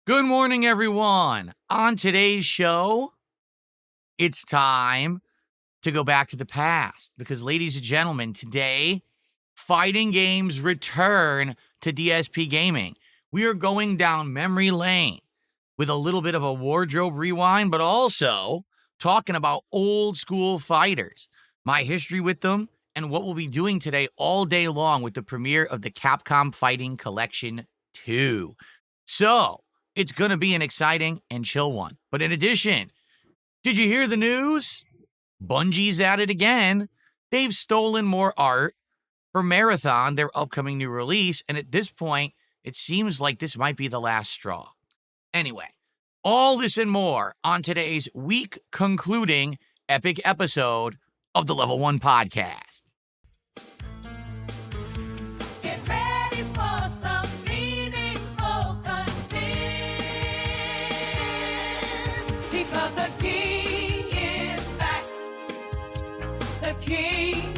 Good morning, everyone. On today's show, it's time to go back to the past because, ladies and gentlemen, today, fighting games return to DSP Gaming. We are going down memory lane with a little bit of a wardrobe rewind, but also talking about old school fighters, my history with them, and what we'll be doing today all day long with the premiere of the Capcom Fighting Collection 2. So, it's going to be an exciting and chill one. But in addition, did you hear the news? Bungie's at it again. They've stolen more art for Marathon, their upcoming new release, and at this point, it seems like this might be the last straw. Anyway, all this and more on today's week concluding epic episode of the Level 1 Podcast. Get ready for some meaningful content, because the king is back, the king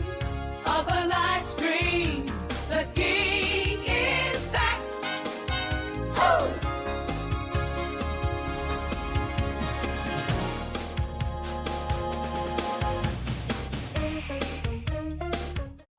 of the live stream, the king is back. Woo!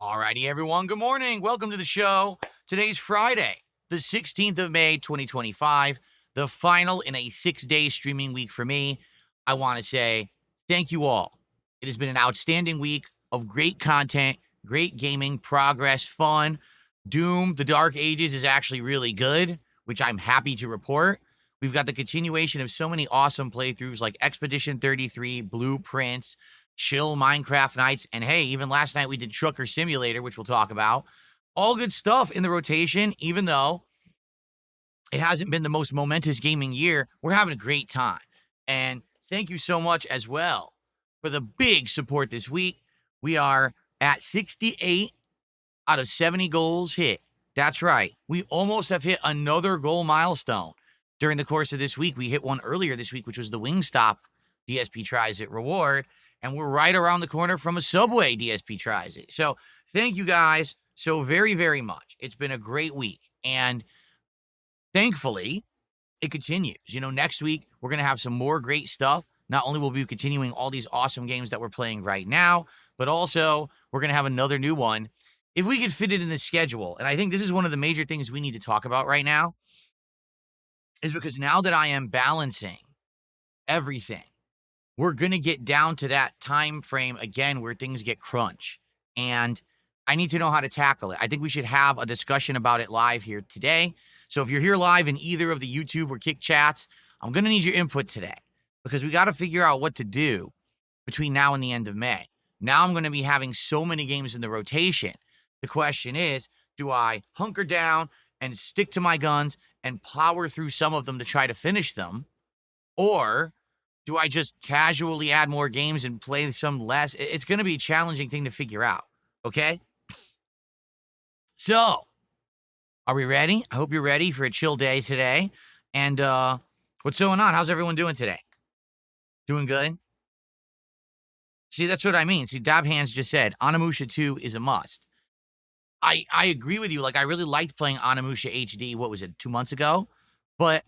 Alrighty, everyone. Good morning. Welcome to the show. Today's Friday, the 16th of May, 2025, the final in a 6-day streaming week for me. I want to say thank you all. It has been an outstanding week of great content, great gaming, progress, fun. Doom, The Dark Ages is actually really good, which I'm happy to report. We've got the continuation of so many awesome playthroughs like Expedition 33, Blueprints, chill Minecraft nights, and hey, even last night we did Trucker Simulator, which we'll talk about. All good stuff in the rotation, even though it hasn't been the most momentous gaming year. We're having a great time. And thank you so much as well for the big support this week. We are at 68 out of 70 goals hit. That's right. We almost have hit another goal milestone during the course of this week. We hit one earlier this week, which was the Wingstop DSP Tries It reward. And we're right around the corner from a Subway DSP Tries It. So thank you guys so very, very much. It's been a great week. And thankfully, it continues. You know, next week, we're going to have some more great stuff. Not only will we be continuing all these awesome games that we're playing right now, but also we're going to have another new one. If we could fit it in the schedule, and I think this is one of the major things we need to talk about right now, is because now that I am balancing everything, we're going to get down to that time frame again where things get crunch. And I need to know how to tackle it. I think we should have a discussion about it live here today. So if you're here live in either of the YouTube or Kick chats, I'm going to need your input today because we got to figure out what to do between now and the end of May. Now I'm going to be having so many games in the rotation. The question is, do I hunker down and stick to my guns and power through some of them to try to finish them? Or do I just casually add more games and play some less? It's going to be a challenging thing to figure out, okay? So, are we ready? I hope you're ready for a chill day today. And what's going on? How's everyone doing today? Doing good? See, that's what I mean. See, Dab Hands just said, Onimusha 2 is a must. I agree with you. Like, I really liked playing Onimusha HD, what was it, 2 months ago? But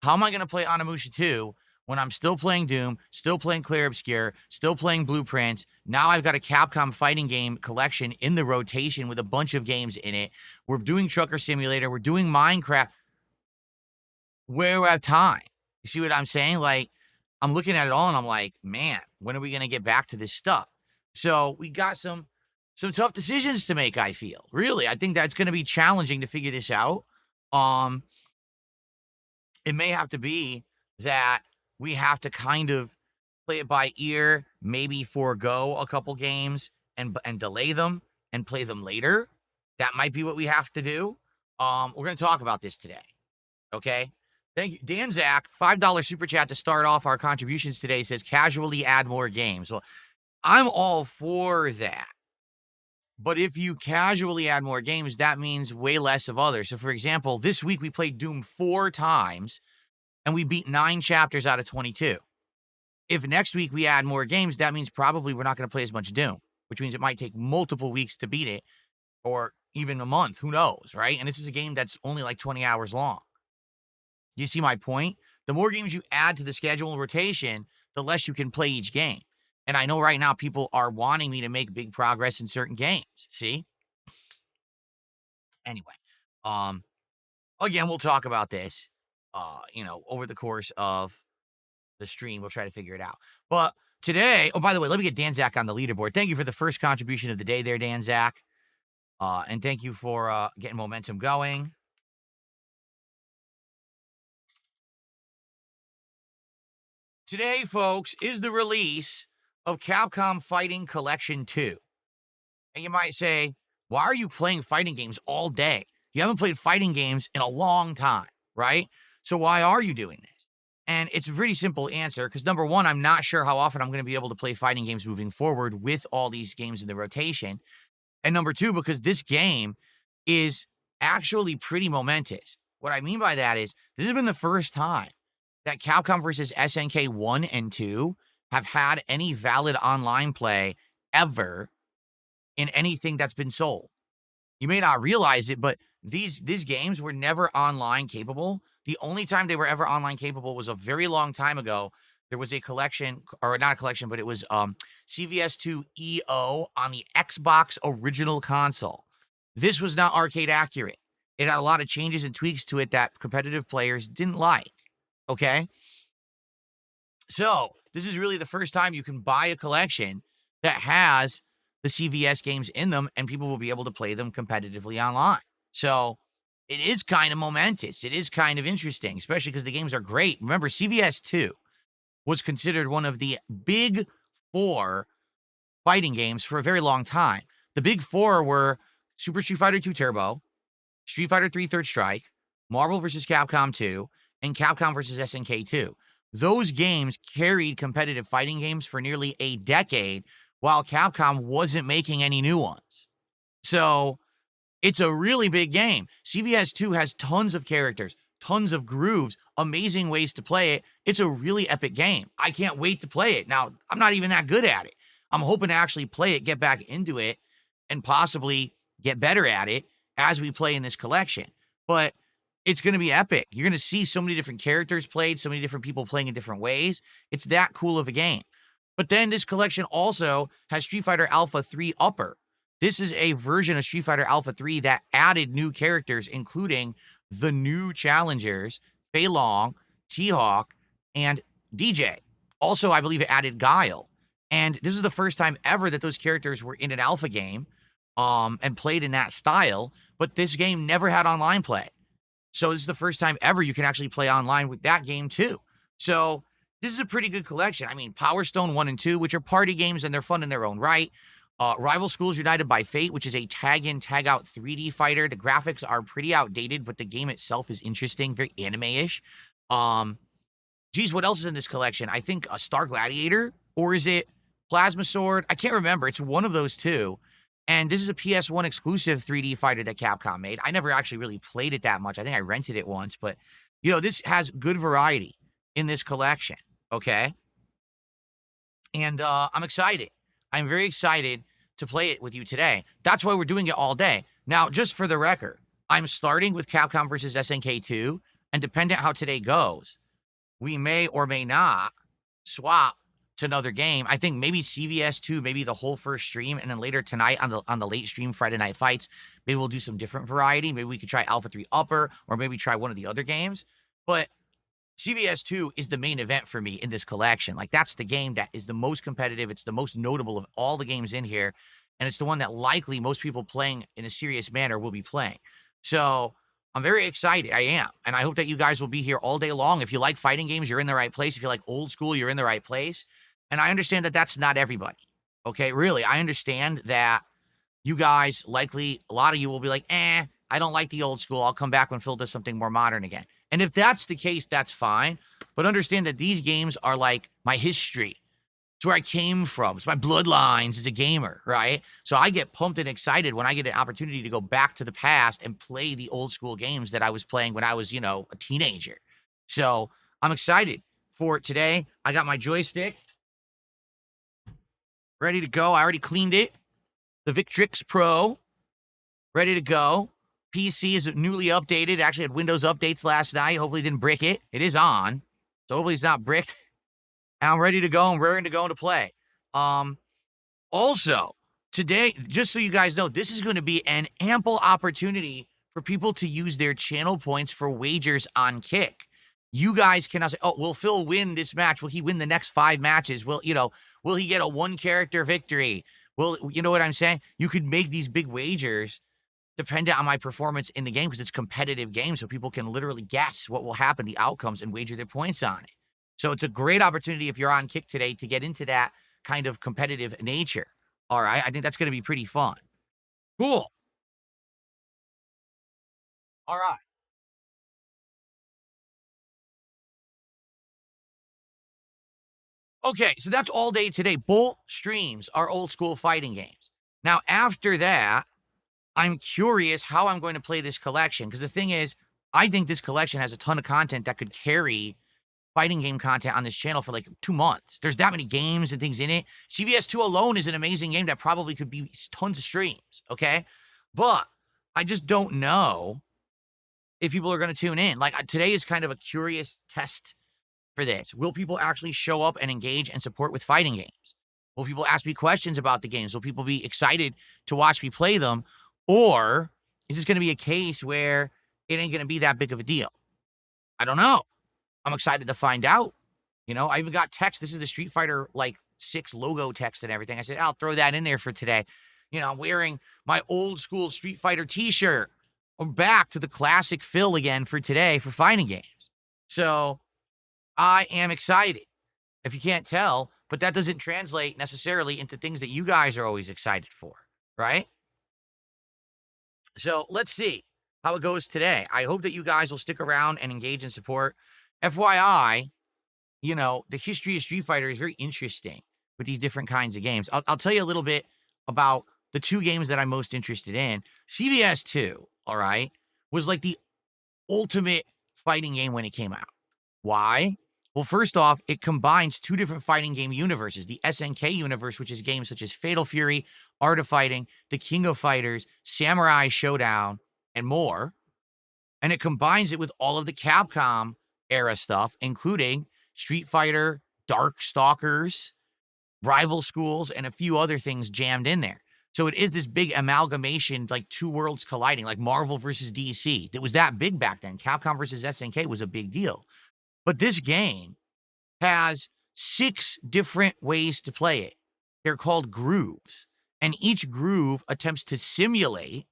how am I going to play Onimusha 2 when I'm still playing Doom, still playing Clear Obscure, still playing Blueprints? Now I've got a Capcom fighting game collection in the rotation with a bunch of games in it. We're doing Trucker Simulator. We're doing Minecraft. Where do I have time? You see what I'm saying? Like, I'm looking at it all and I'm like, man, when are we going to get back to this stuff? So we got some tough decisions to make, I feel. Really, I think that's going to be challenging to figure this out. It may have to be that we have to kind of play it by ear, maybe forego a couple games and delay them and play them later. That might be what we have to do. We're going to talk about this today. Okay? Thank you. Dan Zach, $5 super chat to start off our contributions today, says casually add more games. Well, I'm all for that. But if you casually add more games, that means way less of others. So, for example, this week we played Doom 4 times, and we beat 9 chapters out of 22. If next week we add more games, that means probably we're not going to play as much Doom, which means it might take multiple weeks to beat it, or even a month. Who knows, right? And this is a game that's only like 20 hours long. You see my point? The more games you add to the schedule and rotation, the less you can play each game. And I know right now people are wanting me to make big progress in certain games. See? Anyway, um, again, we'll talk about this, over the course of the stream. We'll try to figure it out. But today, oh, by the way, let me get Dan Zach on the leaderboard. Thank you for the first contribution of the day there, Dan Zach. And thank you for getting momentum going. Today, folks, is the release of Capcom Fighting Collection 2. And you might say, why are you playing fighting games all day? You haven't played fighting games in a long time, right? So why are you doing this? And it's a pretty simple answer because number one, I'm not sure how often I'm going to be able to play fighting games moving forward with all these games in the rotation. And number two, because this game is actually pretty momentous. What I mean by that is this has been the first time that Capcom versus SNK 1 and 2 have had any valid online play ever in anything that's been sold. You may not realize it, but these games were never online capable. The only time they were ever online capable was a very long time ago. There was a collection, or not a collection, but it was CVS2 EO on the Xbox original console. This was not arcade accurate. It had a lot of changes and tweaks to it that competitive players didn't like. Okay? So, this is really the first time you can buy a collection that has the CVS games in them, and people will be able to play them competitively online. So, it is kind of momentous. It is kind of interesting, especially because the games are great. Remember, CVS 2 was considered one of the big four fighting games for a very long time. The big four were Super Street Fighter 2 Turbo, Street Fighter 3 Third Strike, Marvel vs. Capcom 2, and Capcom vs. SNK 2. Those games carried competitive fighting games for nearly a decade while Capcom wasn't making any new ones. So it's a really big game. CVS 2 has tons of characters, tons of grooves, amazing ways to play it. It's a really epic game. I can't wait to play it. Now, I'm not even that good at it. I'm hoping to actually play it, get back into it, and possibly get better at it as we play in this collection. But it's going to be epic. You're going to see so many different characters played, so many different people playing in different ways. It's that cool of a game. But then this collection also has Street Fighter Alpha 3 Upper. This is a version of Street Fighter Alpha 3 that added new characters, including the new challengers, Fei Long, T-Hawk, and DJ. Also, I believe it added Guile. And this is the first time ever that those characters were in an alpha game and played in that style, but this game never had online play. So this is the first time ever you can actually play online with that game too. So this is a pretty good collection. I mean, Power Stone 1 and 2, which are party games and they're fun in their own right. Rival Schools United by Fate, which is a tag-in, tag-out 3D fighter. The graphics are pretty outdated, but the game itself is interesting, very anime-ish. Geez, what else is in this collection? I think a Star Gladiator, or is it Plasma Sword? I can't remember. It's one of those two. And this is a PS1 exclusive 3D fighter that Capcom made. I never actually really played it that much. I think I rented it once, but, this has good variety in this collection, okay? And I'm excited. I'm very excited to play it with you today. That's why we're doing it all day. Now, just for the record, I'm starting with Capcom versus SNK 2, and depending how today goes, we may or may not swap to another game. I think maybe CVS 2, maybe the whole first stream, and then later tonight on the late stream Friday Night Fights, maybe we'll do some different variety. Maybe we could try Alpha 3 Upper, or maybe try one of the other games. But CVS 2 is the main event for me in this collection. Like, that's the game that is the most competitive. It's the most notable of all the games in here. And it's the one that likely most people playing in a serious manner will be playing. So I'm very excited. I am. And I hope that you guys will be here all day long. If you like fighting games, you're in the right place. If you like old school, you're in the right place. And I understand that that's not everybody. Okay, really, I understand that you guys, likely, a lot of you will be like, I don't like the old school. I'll come back when Phil does something more modern again. And if that's the case, that's fine. But understand that these games are like my history. It's where I came from. It's my bloodlines as a gamer, right? So I get pumped and excited when I get an opportunity to go back to the past and play the old school games that I was playing when I was, a teenager. So I'm excited for today. I got my joystick ready to go. I already cleaned it. The Victrix Pro, ready to go. PC is newly updated. It actually had Windows updates last night. Hopefully it didn't brick it. It is on. So hopefully it's not bricked. And I'm ready to go. I'm raring to go and to play. Also, today, just so you guys know, this is going to be an ample opportunity for people to use their channel points for wagers on Kick. You guys cannot say, oh, will Phil win this match? Will he win the next 5 matches? Will he get a 1-character victory? You know what I'm saying? You could make these big wagers dependent on my performance in the game because it's a competitive game, so people can literally guess what will happen, the outcomes, and wager their points on it. So it's a great opportunity if you're on Kick today to get into that kind of competitive nature. All right, I think that's going to be pretty fun. Cool. All right. Okay, so that's all day today. Both streams are old school fighting games. Now, after that, I'm curious how I'm going to play this collection because the thing is, I think this collection has a ton of content that could carry fighting game content on this channel for like 2 months. There's that many games and things in it. CVS 2 alone is an amazing game that probably could be tons of streams, okay? But I just don't know if people are going to tune in. Like today is kind of a curious test for this. Will people actually show up and engage and support with fighting games? Will people ask me questions about the games? Will people be excited to watch me play them? Or is this going to be a case where it ain't going to be that big of a deal? I don't know. I'm excited to find out. You know, I even got text. This is the Street Fighter like 6 logo text and everything. I said, I'll throw that in there for today. You know, I'm wearing my old school Street Fighter t-shirt. I'm back to the classic Phil again for today for fighting games. So I am excited, if you can't tell, but that doesn't translate necessarily into things that you guys are always excited for, right? So let's see how it goes today. I hope that you guys will stick around and engage and support. FYI, you know, the history of Street Fighter is very interesting with these different kinds of games. I'll tell you a little bit about the 2 games that I'm most interested in. CVS 2, all right, was like the ultimate fighting game when it came out. Why? Well, first off, it combines 2 different fighting game universes. The SNK universe, which is games such as Fatal Fury, Art of Fighting, The King of Fighters, Samurai Showdown, and more. And it combines it with all of the Capcom era stuff, including Street Fighter, Dark Stalkers, Rival Schools, and a few other things jammed in there. So it is this big amalgamation, like 2 worlds colliding, like Marvel versus DC. It was that big back then. Capcom versus SNK was a big deal. But this game has 6 different ways to play it. They're called grooves. And each groove attempts to simulate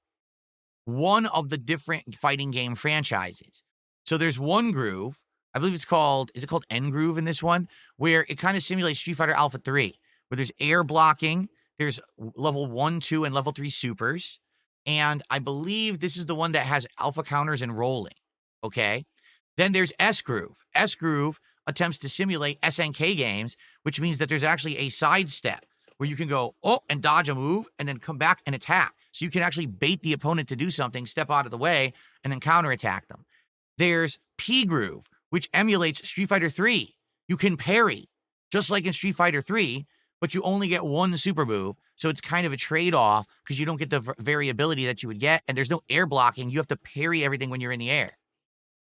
one of the different fighting game franchises. So there's one groove, I believe is it called N Groove in this one, where it kind of simulates Street Fighter Alpha 3, where there's air blocking, there's level 1, 2, and level 3 supers. And I believe this is the one that has alpha counters and rolling, okay? Then there's S Groove. S Groove attempts to simulate SNK games, which means that there's actually a sidestep where you can go, oh, and dodge a move, and then come back and attack. So you can actually bait the opponent to do something, step out of the way, and then counterattack them. There's P Groove, which emulates Street Fighter 3. You can parry, just like in Street Fighter 3, but you only get 1 super move, so it's kind of a trade-off because you don't get the variability that you would get, and there's no air blocking. You have to parry everything when you're in the air.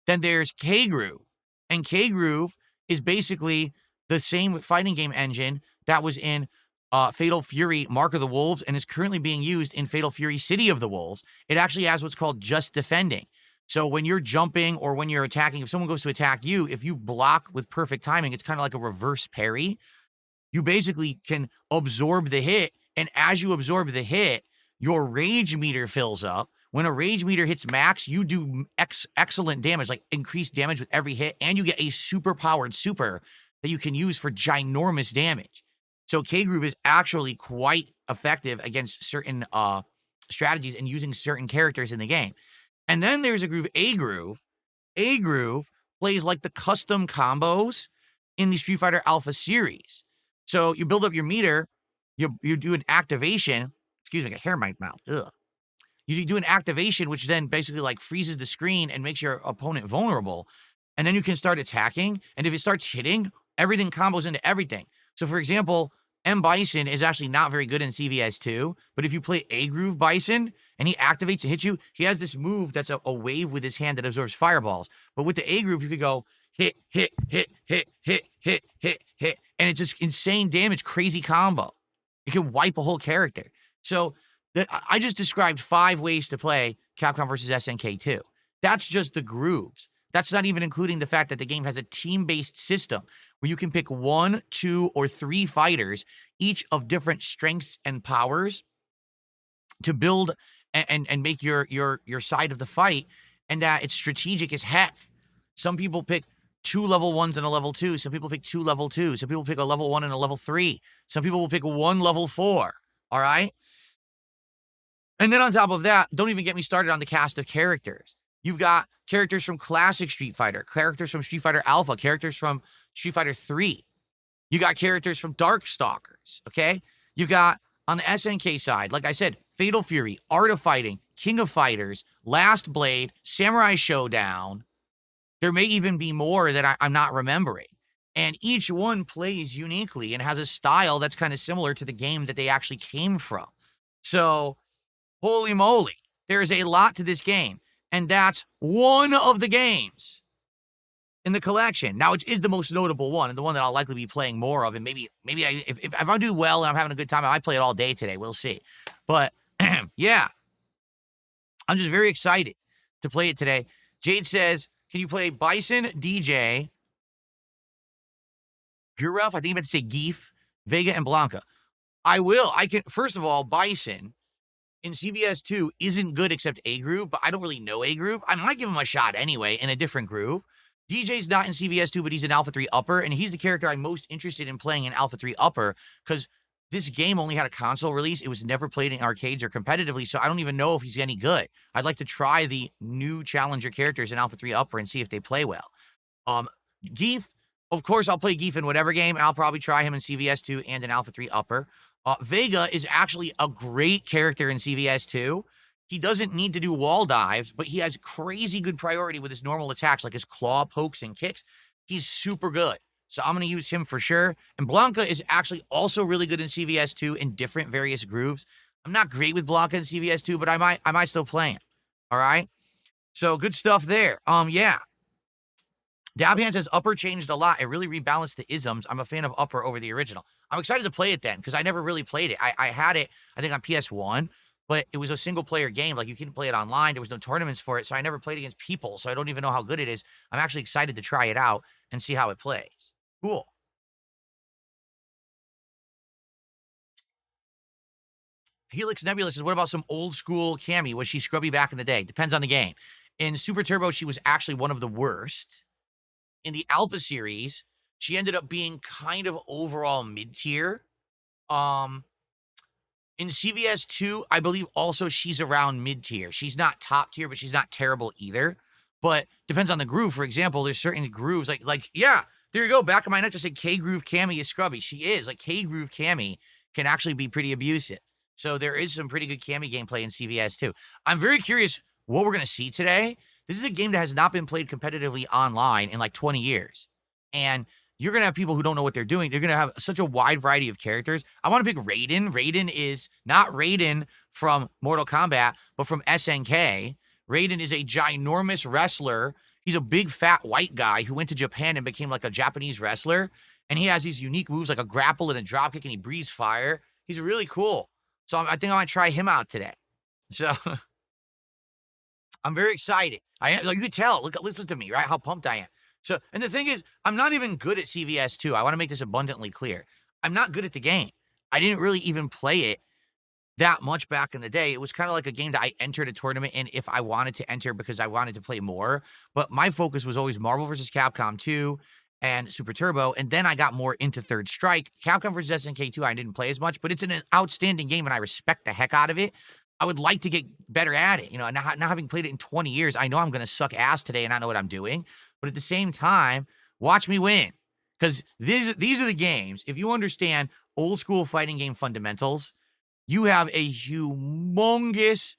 Then there's K Groove, and K Groove is basically the same fighting game engine that was in Fatal Fury Mark of the Wolves and is currently being used in Fatal Fury City of the Wolves. It actually has what's called just defending. So when you're jumping or when you're attacking, if someone goes to attack you, if you block with perfect timing, it's kind of like a reverse parry. You basically can absorb the hit, and as you absorb the hit, your rage meter fills up. When a rage meter hits max, you do excellent damage, like increased damage with every hit, and you get a super powered super that you can use for ginormous damage. So K-Groove is actually quite effective against certain strategies and using certain characters in the game. And then there's a groove, A Groove. A Groove plays like the custom combos in the Street Fighter Alpha series. So you build up your meter, you do an activation. Excuse me, I got hair in my mouth. Ugh. You do an activation, which then basically like freezes the screen and makes your opponent vulnerable. And then you can start attacking. And if it starts hitting, everything combos into everything. So for example, M. Bison is actually not very good in CVS2, but if you play A Groove Bison and he activates to hit you, he has this move that's a wave with his hand that absorbs fireballs. But with the A Groove, you could go hit, hit, hit, hit, hit, hit, hit, hit, and it's just insane damage, crazy combo. It can wipe a whole character. So I just described 5 ways to play Capcom versus SNK 2. That's just the grooves. That's not even including the fact that the game has a team-based system where you can pick 1, 2, or 3 fighters, each of different strengths and powers, to build and make your side of the fight, and that it's strategic as heck. Some people pick 2 level 1s and a level 2. Some people pick 2 level 2s. Some people pick a level 1 and a level 3. Some people will pick 1 level 4. All right? And then on top of that, don't even get me started on the cast of characters. You've got characters from classic Street Fighter, characters from Street Fighter Alpha, characters from Street Fighter 3. You got characters from Darkstalkers, okay? You got, on the SNK side, like I said, Fatal Fury, Art of Fighting, King of Fighters, Last Blade, Samurai Showdown. There may even be more that I'm not remembering. And each one plays uniquely and has a style that's kind of similar to the game that they actually came from. So, holy moly, there is a lot to this game. And that's one of the games in the collection. Now, it is the most notable one and the one that I'll likely be playing more of. And maybe if I do well and I'm having a good time, I might play it all day today. We'll see. But yeah, I'm just very excited to play it today. Jade says, can you play Bison, DJ, Guruf, I think you meant to say Geef, Vega, and Blanca? I will. I can. First of all, Bison in CVS2 isn't good except A Groove, but I don't really know A Groove. I might give him a shot anyway in a different groove. DJ's not in CVS2, but he's in Alpha 3 Upper, and he's the character I'm most interested in playing in Alpha 3 Upper because this game only had a console release. It was never played in arcades or competitively, so I don't even know if he's any good. I'd like to try the new challenger characters in Alpha 3 Upper and see if they play well. Geef, of course, I'll play Geef in whatever game, and I'll probably try him in CVS2 and in Alpha 3 Upper. Vega is actually a great character in CVS2. He doesn't need to do wall dives, but he has crazy good priority with his normal attacks, like his claw pokes and kicks. He's super good. So I'm going to use him for sure. And Blanca is actually also really good in CVS2 in different various grooves. I'm not great with Blanca in CVS2, but I might still play him. All right? So good stuff there. Yeah. Dabhand says Upper changed a lot. It really rebalanced the isms. I'm a fan of Upper over the original. I'm excited to play it then because I never really played it. I had it, I think, on PS1, but it was a single-player game. Like, you couldn't play it online. There was no tournaments for it, so I never played against people, so I don't even know how good it is. I'm actually excited to try it out and see how it plays. Cool. Helix Nebula says, what about some old-school Cammy? Was she scrubby back in the day? Depends on the game. In Super Turbo, she was actually one of the worst. In the Alpha series, she ended up being kind of overall mid-tier. In CVS2, I believe also she's around mid-tier. She's not top tier, but she's not terrible either. But depends on the groove. For example, there's certain grooves like yeah, there you go. Back of my neck just said K Groove Cammy is scrubby. She is. Like, K Groove Cammy can actually be pretty abusive. So there is some pretty good Cammy gameplay in CVS2. I'm very curious what we're going to see today. This is a game that has not been played competitively online in like 20 years. And you're going to have people who don't know what they're doing. They're going to have such a wide variety of characters. I want to pick Raiden. Raiden is not Raiden from Mortal Kombat, but from SNK. Raiden is a ginormous wrestler. He's a big, fat, white guy who went to Japan and became like a Japanese wrestler. And he has these unique moves like a grapple and a dropkick, and he breathes fire. He's really cool. So I think I might try him out today. So I'm very excited. You can tell. Listen to me, right? How pumped I am. So, and the thing is, I'm not even good at CVS2. I want to make this abundantly clear. I'm not good at the game. I didn't really even play it that much back in the day. It was kind of like a game that I entered a tournament in if I wanted to enter because I wanted to play more. But my focus was always Marvel vs. Capcom 2 and Super Turbo. And then I got more into Third Strike. Capcom vs. SNK 2, I didn't play as much, but it's an outstanding game and I respect the heck out of it. I would like to get better at it. You know, not having played it in 20 years, I know I'm going to suck ass today and I know what I'm doing. But at the same time, watch me win. Because these are the games, if you understand old school fighting game fundamentals, you have a humongous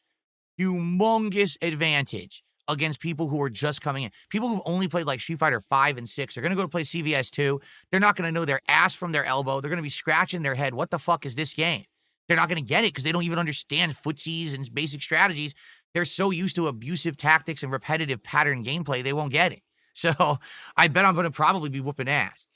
advantage against people who are just coming in. People who've only played like Street Fighter 5 and 6 are going to go to play CVS 2. They're not going to know their ass from their elbow. They're going to be scratching their head. What the fuck is this game? They're not going to get it because they don't even understand footsies and basic strategies. They're so used to abusive tactics and repetitive pattern gameplay, they won't get it. So I bet I'm going to probably be whooping ass.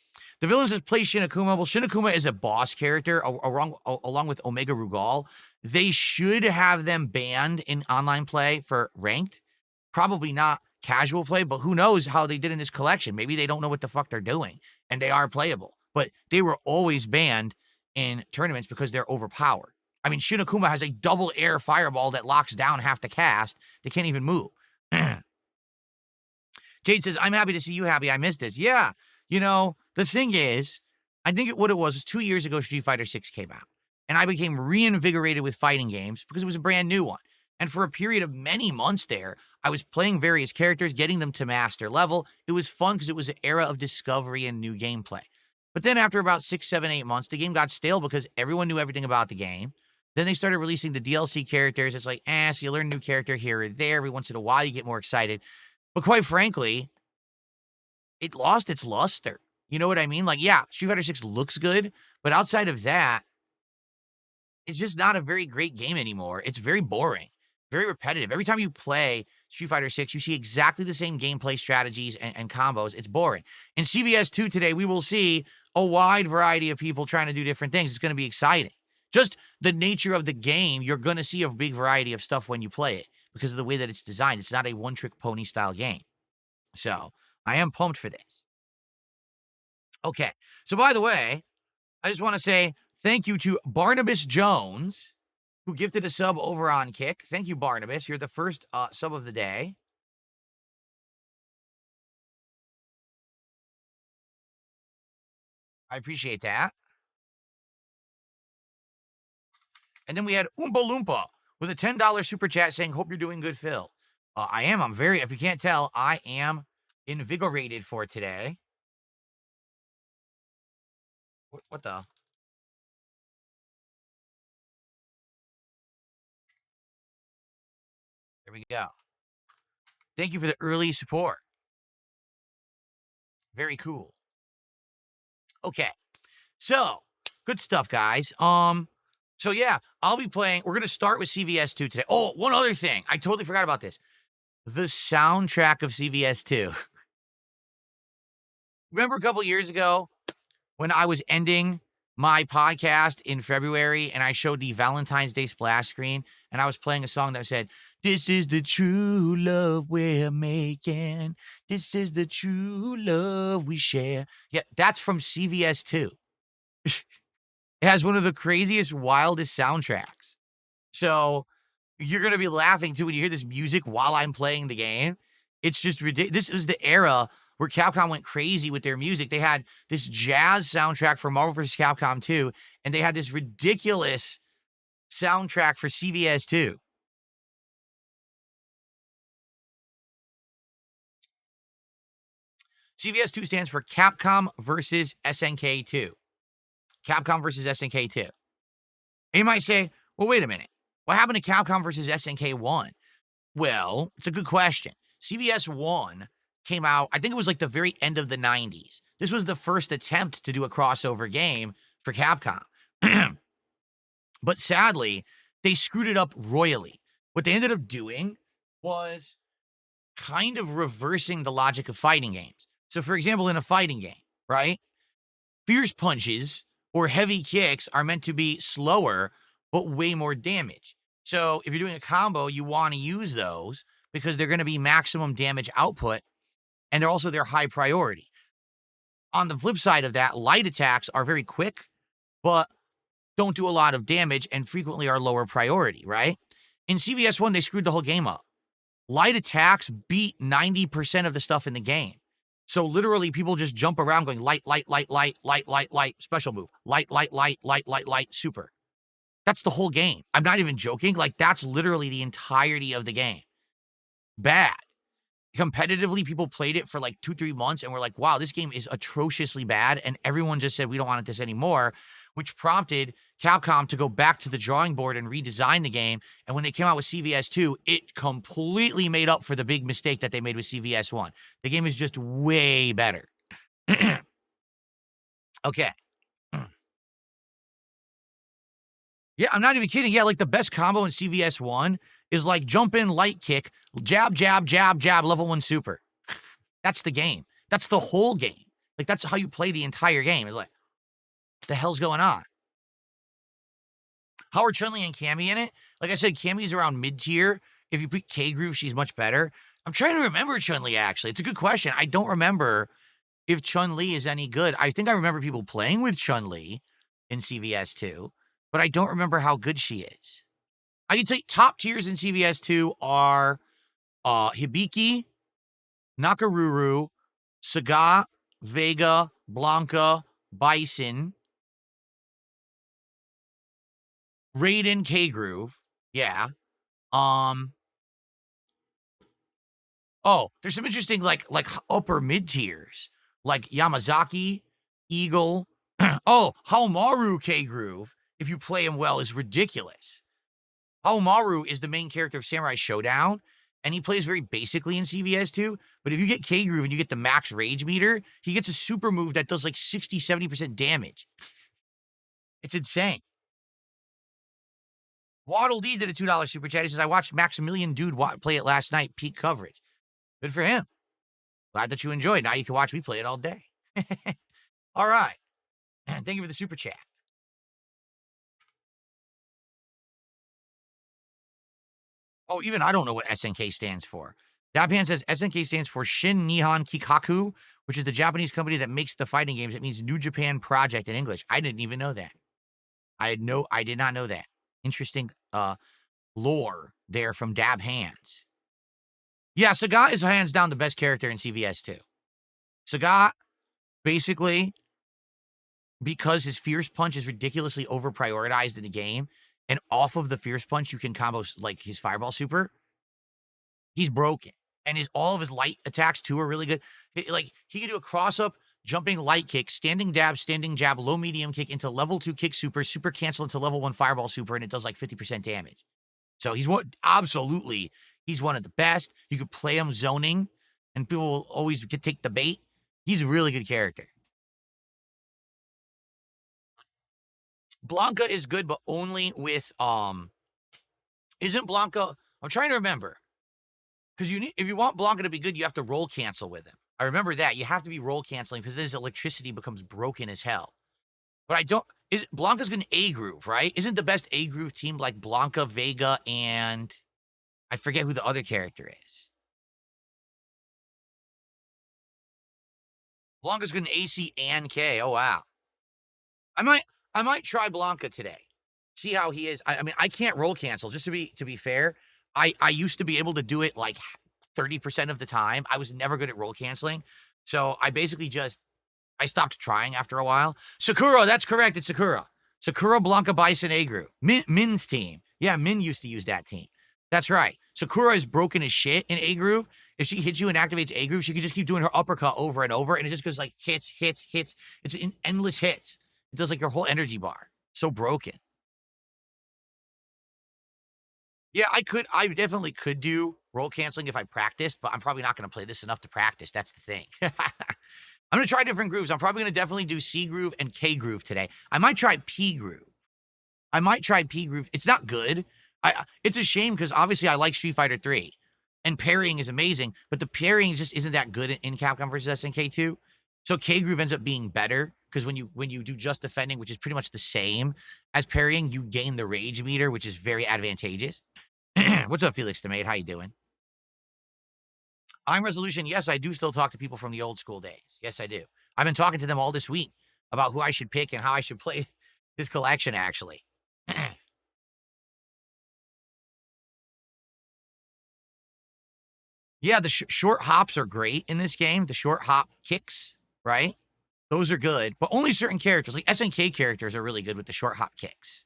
The villain says play Shinakuma. Well, Shinakuma is a boss character along with Omega Rugal. They should have them banned in online play for ranked. Probably not casual play, but who knows how they did in this collection. Maybe they don't know what the fuck they're doing, and they are playable. But they were always banned in tournaments because they're overpowered. I mean, Shinakuma has a double air fireball that locks down half the cast. They can't even move. Jade says, I'm happy to see you happy. I missed this. Yeah, the thing is, I think what it was 2 years ago, Street Fighter 6 came out. And I became reinvigorated with fighting games because it was a brand new one. And for a period of many months there, I was playing various characters, getting them to master level. It was fun because it was an era of discovery and new gameplay. But then after about 6, 7, 8 months, the game got stale because everyone knew everything about the game. Then they started releasing the DLC characters. It's like, so you learn a new character here or there. Every once in a while, you get more excited. But quite frankly, it lost its luster. You know what I mean? Like, yeah, Street Fighter 6 looks good, but outside of that, it's just not a very great game anymore. It's very boring, very repetitive. Every time you play Street Fighter 6, you see exactly the same gameplay strategies and combos. It's boring. In CVS 2 today, we will see a wide variety of people trying to do different things. It's going to be exciting. Just the nature of the game, you're going to see a big variety of stuff when you play it because of the way that it's designed. It's not a one-trick pony style game. So I am pumped for this. Okay. So by the way, I just want to say thank you to Barnabas Jones, who gifted a sub over on Kick. Thank you, Barnabas. You're the first sub of the day. I appreciate that. And then we had Oompa Loompa with a $10 super chat saying, hope you're doing good, Phil. I am. I'm very, if you can't tell, I am invigorated for today. What the? There we go. Thank you for the early support. Very cool. Okay. So, good stuff, guys. So yeah, I'll be playing. We're going to start with CVS 2 today. Oh, one other thing. I totally forgot about this. The soundtrack of CVS 2. Remember a couple years ago when I was ending my podcast in February and I showed the Valentine's Day splash screen and I was playing a song that said, this is the true love we're making. This is the true love we share. Yeah, that's from CVS 2. It has one of the craziest, wildest soundtracks. So you're going to be laughing too when you hear this music while I'm playing the game. It's just ridiculous. This was the era where Capcom went crazy with their music. They had this jazz soundtrack for Marvel vs. Capcom 2, and they had this ridiculous soundtrack for CVS 2. CVS 2 stands for Capcom versus SNK 2. Capcom versus SNK 2. And you might say, well, wait a minute. What happened to Capcom versus SNK 1? Well, it's a good question. CVS 1 came out, I think it was like the very end of the 90s. This was the first attempt to do a crossover game for Capcom. But sadly, they screwed it up royally. What they ended up doing was kind of reversing the logic of fighting games. So, for example, in a fighting game, right? Fierce punches or heavy kicks are meant to be slower, but way more damage. So if you're doing a combo, you want to use those because they're going to be maximum damage output, and they're also their high priority. On the flip side of that, light attacks are very quick, but don't do a lot of damage and frequently are lower priority, right? In CVS 1, they screwed the whole game up. Light attacks beat 90% of the stuff in the game. So literally people just jump around going light, light, light, light, light, light, light, special move, light, light, light, light, light, light, super. That's the whole game. I'm not even joking. Like, that's literally the entirety of the game. Bad. Competitively, people played it for like 2-3 months and were like, wow, this game is atrociously bad. And everyone just said, we don't want this anymore. which prompted Capcom to go back to the drawing board and redesign the game. And when they came out with CVS2, it completely made up for the big mistake that they made with CVS1. The game is just way better. Okay. Yeah, I'm not even kidding. Yeah, like the best combo in CVS1 is like jump in, light kick, jab, jab, jab, jab, level 1 super. That's the game. That's the whole game. Like, that's how you play the entire game. It's like, what the hell's going on? How are Chun-Li and Cammy in it? Like I said, Cammy's around mid-tier. If you put K-Groove, she's much better. I'm trying to remember Chun-Li, actually. It's a good question. I don't remember if Chun-Li is any good. I think I remember people playing with Chun-Li in CVS2, but I don't remember how good she is. I can tell you top tiers in CVS2 are Hibiki, Nakaruru, Sagat, Vega, Blanca, Bison, Raiden, K-Groove. Yeah. Oh, there's some interesting like upper mid tiers, like Yamazaki, Eagle. Oh, Haomaru K-Groove, if you play him well, is ridiculous. Haomaru is the main character of Samurai Showdown, and he plays very basically in CVS2, but if you get K-Groove and you get the max rage meter, he gets a super move that does like 60, 70% damage. It's insane. Waddle D did a $2 super chat. He says, I watched Maximilian Dude play it last night, peak coverage. Good for him. Glad that you enjoyed. Now you can watch me play it all day. All right. Thank you for the super chat. Oh, even I don't know what SNK stands for. Dapan says SNK stands for Shin Nihon Kikaku, which is the Japanese company that makes the fighting games. It means New Japan Project in English. I didn't even know that. I did not know that. Interesting lore there from Dab Hands. Yeah, Sagat is hands down the best character in CVS2. Sagat, basically, because his Fierce Punch is ridiculously over-prioritized in the game, and off of the Fierce Punch, you can combo, like, his Fireball Super. He's broken. And all of his light attacks, too, are really good. Like, he can do a cross-up, jumping light kick, standing jab, low medium kick into level 2 kick super, super cancel into level 1 Fireball Super, and it does, like, 50% damage. So he's he's one of the best. You could play him zoning, and people will always take the bait. He's a really good character. Blanca is good, but only with, isn't Blanca, I'm trying to remember. Because if you want Blanca to be good, you have to roll cancel with him. I remember that. You have to be roll canceling because his electricity becomes broken as hell. But Blanca's good in A-Groove, right? Isn't the best A-Groove team like Blanca, Vega, and I forget who the other character is. Blanca's good in AC and K. Oh, wow. I might try Blanca today. See how he is. I mean, I can't roll cancel. Just to be fair, I used to be able to do it like 30% of the time. I was never good at roll canceling. So I basically I stopped trying after a while. Sakura, that's correct. It's Sakura. Sakura, Blanca, Bison, A-Groove. Min's team. Yeah, Min used to use that team. That's right. Sakura is broken as shit in A-Groove. If she hits you and activates A-Groove, she can just keep doing her uppercut over and over, and it just goes like hits. It's endless hits. It does like your whole energy bar. So broken. Yeah, I definitely could do roll canceling if I practiced, but I'm probably not going to play this enough to practice. That's the thing. I'm going to try different grooves. I'm probably going to definitely do C groove and K groove today. I might try P groove. It's not good. It's a shame because obviously I like Street Fighter 3 and parrying is amazing, but the parrying just isn't that good in Capcom versus SNK 2. So K groove ends up being better because when you do just defending, which is pretty much the same as parrying, you gain the rage meter, which is very advantageous. What's up, Felix DeMade? How you doing? I'm Resolution. Yes, I do still talk to people from the old school days. Yes, I do. I've been talking to them all this week about who I should pick and how I should play this collection, actually. Yeah, the short hops are great in this game. The short hop kicks, right? Those are good, but only certain characters. Like SNK characters are really good with the short hop kicks.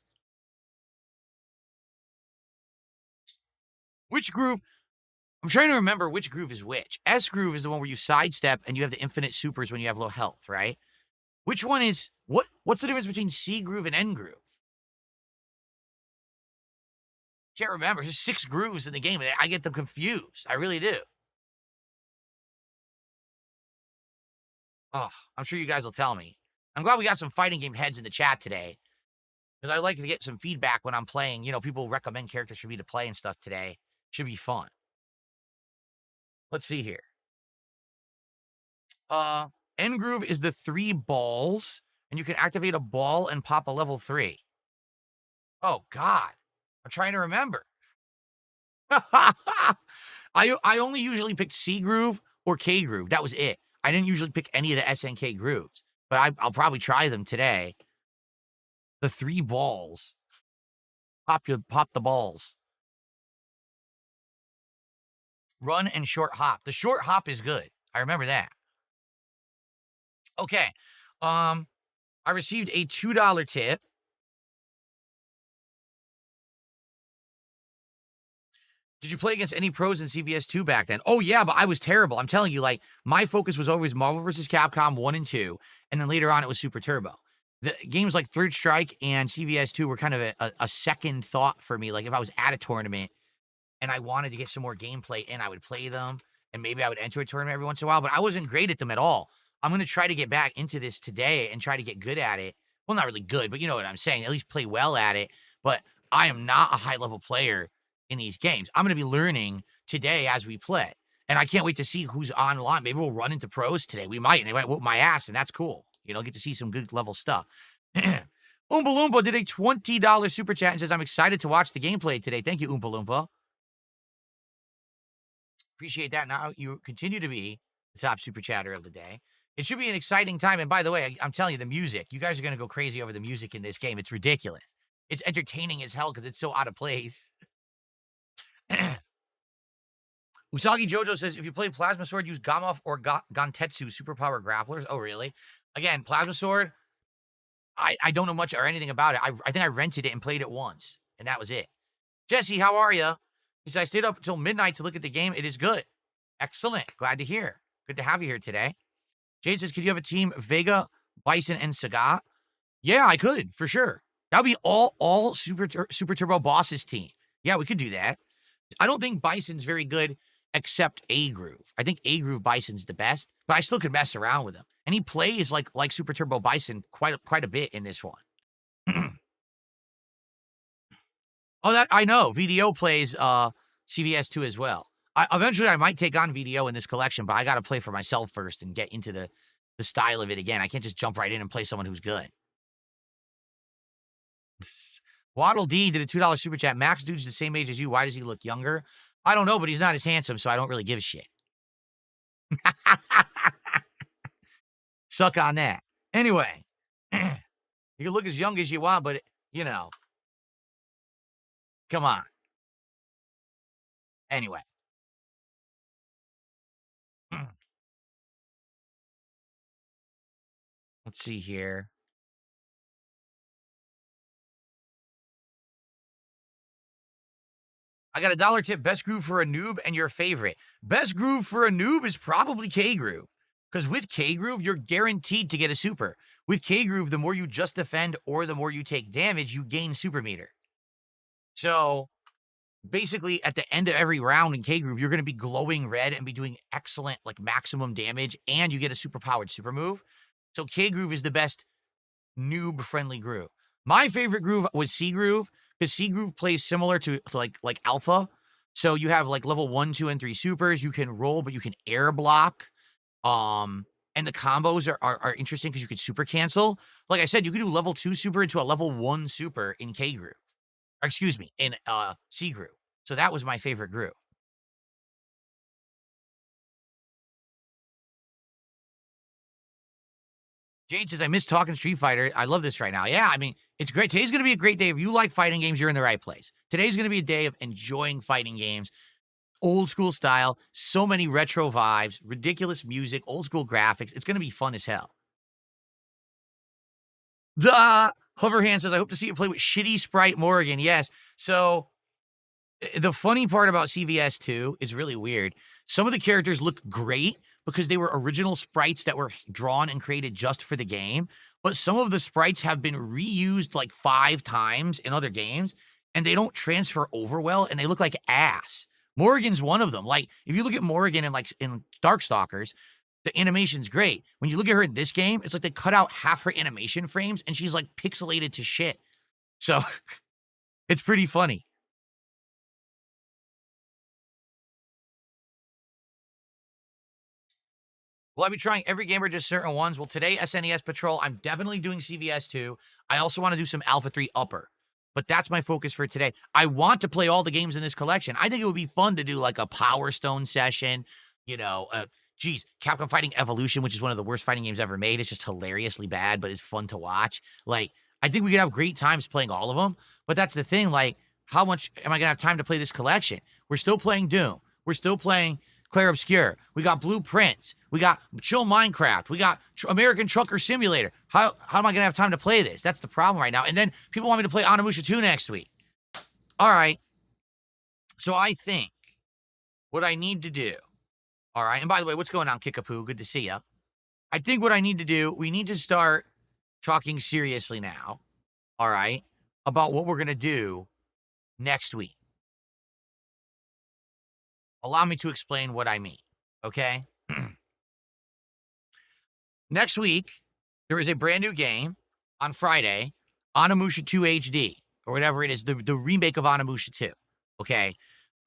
Which groove? I'm trying to remember which groove is which. S groove is the one where you sidestep and you have the infinite supers when you have low health, right? Which one is what? What's the difference between C groove and N groove? Can't remember. There's 6 grooves in the game, and I get them confused. I really do. Oh, I'm sure you guys will tell me. I'm glad we got some fighting game heads in the chat today, because I like to get some feedback when I'm playing. You know, people recommend characters for me to play and stuff today. Should be fun. Let's see here. N groove is the 3 balls, and you can activate a ball and pop a level 3. Oh God, I'm trying to remember. I only usually picked C groove or K groove. That was it. I didn't usually pick any of the SNK grooves, but I'll probably try them today. The 3 balls. Pop the balls. Run and short hop. The short hop is good. I remember that. Okay. I received a $2 tip. Did you play against any pros in CVS2 back then? Oh, yeah, but I was terrible. I'm telling you, like, my focus was always Marvel vs. Capcom 1 and 2, and then later on it was Super Turbo. The games like Third Strike and CVS2 were kind of a second thought for me. Like, if I was at a tournament and I wanted to get some more gameplay in, I would play them, and maybe I would enter a tournament every once in a while, but I wasn't great at them at all. I'm going to try to get back into this today and try to get good at it. Well, not really good, but you know what I'm saying. At least play well at it, but I am not a high-level player in these games. I'm going to be learning today as we play. And I can't wait to see who's online. Maybe we'll run into pros today. We might, and they might whoop my ass, and that's cool. You know, get to see some good level stuff. Oompa Loompa did a $20 super chat and says, I'm excited to watch the gameplay today. Thank you, Oompa Loompa. Appreciate that. Now you continue to be the top super chatter of the day. It should be an exciting time. And by the way, I'm telling you, the music, you guys are going to go crazy over the music in this game. It's ridiculous. It's entertaining as hell because it's so out of place. Usagi Jojo says, if you play Plasma Sword, use Gamoth or Gantetsu superpower grapplers. Oh, really? Again, Plasma Sword, I don't know much or anything about it. I think I rented it and played it once, and that was it. Jesse, how are you? He said, I stayed up until midnight to look at the game. It is good. Excellent. Glad to hear. Good to have you here today. Jade says, could you have a team Vega, Bison, and Sagat? Yeah, I could, for sure. That would be all Super Turbo Boss's team. Yeah, we could do that. I don't think Bison's very good except A Groove. I think A Groove Bison's the best, but I still could mess around with him. And he plays like Super Turbo Bison quite a bit in this one. Oh, that I know. VDO plays CVS2 as well. Eventually I might take on VDO in this collection, but I got to play for myself first and get into the style of it again. I can't just jump right in and play someone who's good. Waddle D did a $2 super chat. Max Dude's the same age as you. Why does he look younger? I don't know, but he's not as handsome, so I don't really give a shit. Suck on that. Anyway, you can look as young as you want, but, you know, come on. Anyway. Let's see here. I got a $1 tip. Best groove for a noob and your favorite. Best groove for a noob is probably K groove. Because with K groove, you're guaranteed to get a super. With K groove, the more you just defend or the more you take damage, you gain super meter. So basically, at the end of every round in K groove, you're going to be glowing red and be doing excellent, like maximum damage, and you get a super powered super move. So K groove is the best noob friendly groove. My favorite groove was C groove, because C groove plays similar to like alpha. So you have like level 1, 2, and 3 supers. You can roll, but you can air block. And the combos are interesting because you can super cancel. Like I said, you can do level 2 super into a level 1 super in K groove. Or excuse me, in C groove. So that was my favorite groove. Jade says, I miss talking Street Fighter. I love this right now. Yeah, I mean, it's great. Today's going to be a great day. If you like fighting games, you're in the right place. Today's going to be a day of enjoying fighting games. Old school style, so many retro vibes, ridiculous music, old school graphics. It's going to be fun as hell. The Hoverhand says, I hope to see you play with shitty Sprite Morgan. Yes. So the funny part about CVS2 is really weird. Some of the characters look great because they were original sprites that were drawn and created just for the game. but some of the sprites have been reused like 5 times in other games, and they don't transfer over well, and they look like ass. Morrigan's one of them. Like, if you look at Morrigan in Darkstalkers, the animation's great. When you look at her in this game, it's like they cut out half her animation frames, and she's like pixelated to shit. So it's pretty funny. Will I be trying every game or just certain ones? Well, today, SNES Patrol, I'm definitely doing CVS 2. I also want to do some Alpha 3 Upper, but that's my focus for today. I want to play all the games in this collection. I think it would be fun to do like a Power Stone session, you know, Capcom Fighting Evolution, which is one of the worst fighting games ever made. It's just hilariously bad, but it's fun to watch. Like, I think we could have great times playing all of them, but that's the thing. Like, how much am I going to have time to play this collection? We're still playing Doom. We're still playing Clair Obscur. We got Blueprints. We got Chill Minecraft. We got American Trucker Simulator. How am I going to have time to play this? That's the problem right now. And then people want me to play Onimusha 2 next week. All right. So I think what I need to do, all right, and by the way, what's going on, Kickapoo? Good to see ya. I think what I need to do, we need to start talking seriously now, all right, about what we're going to do next week. Allow me to explain what I mean, okay? Next week, there is a brand new game on Friday, Onimusha 2 HD, or whatever it is, the remake of Onimusha 2, okay?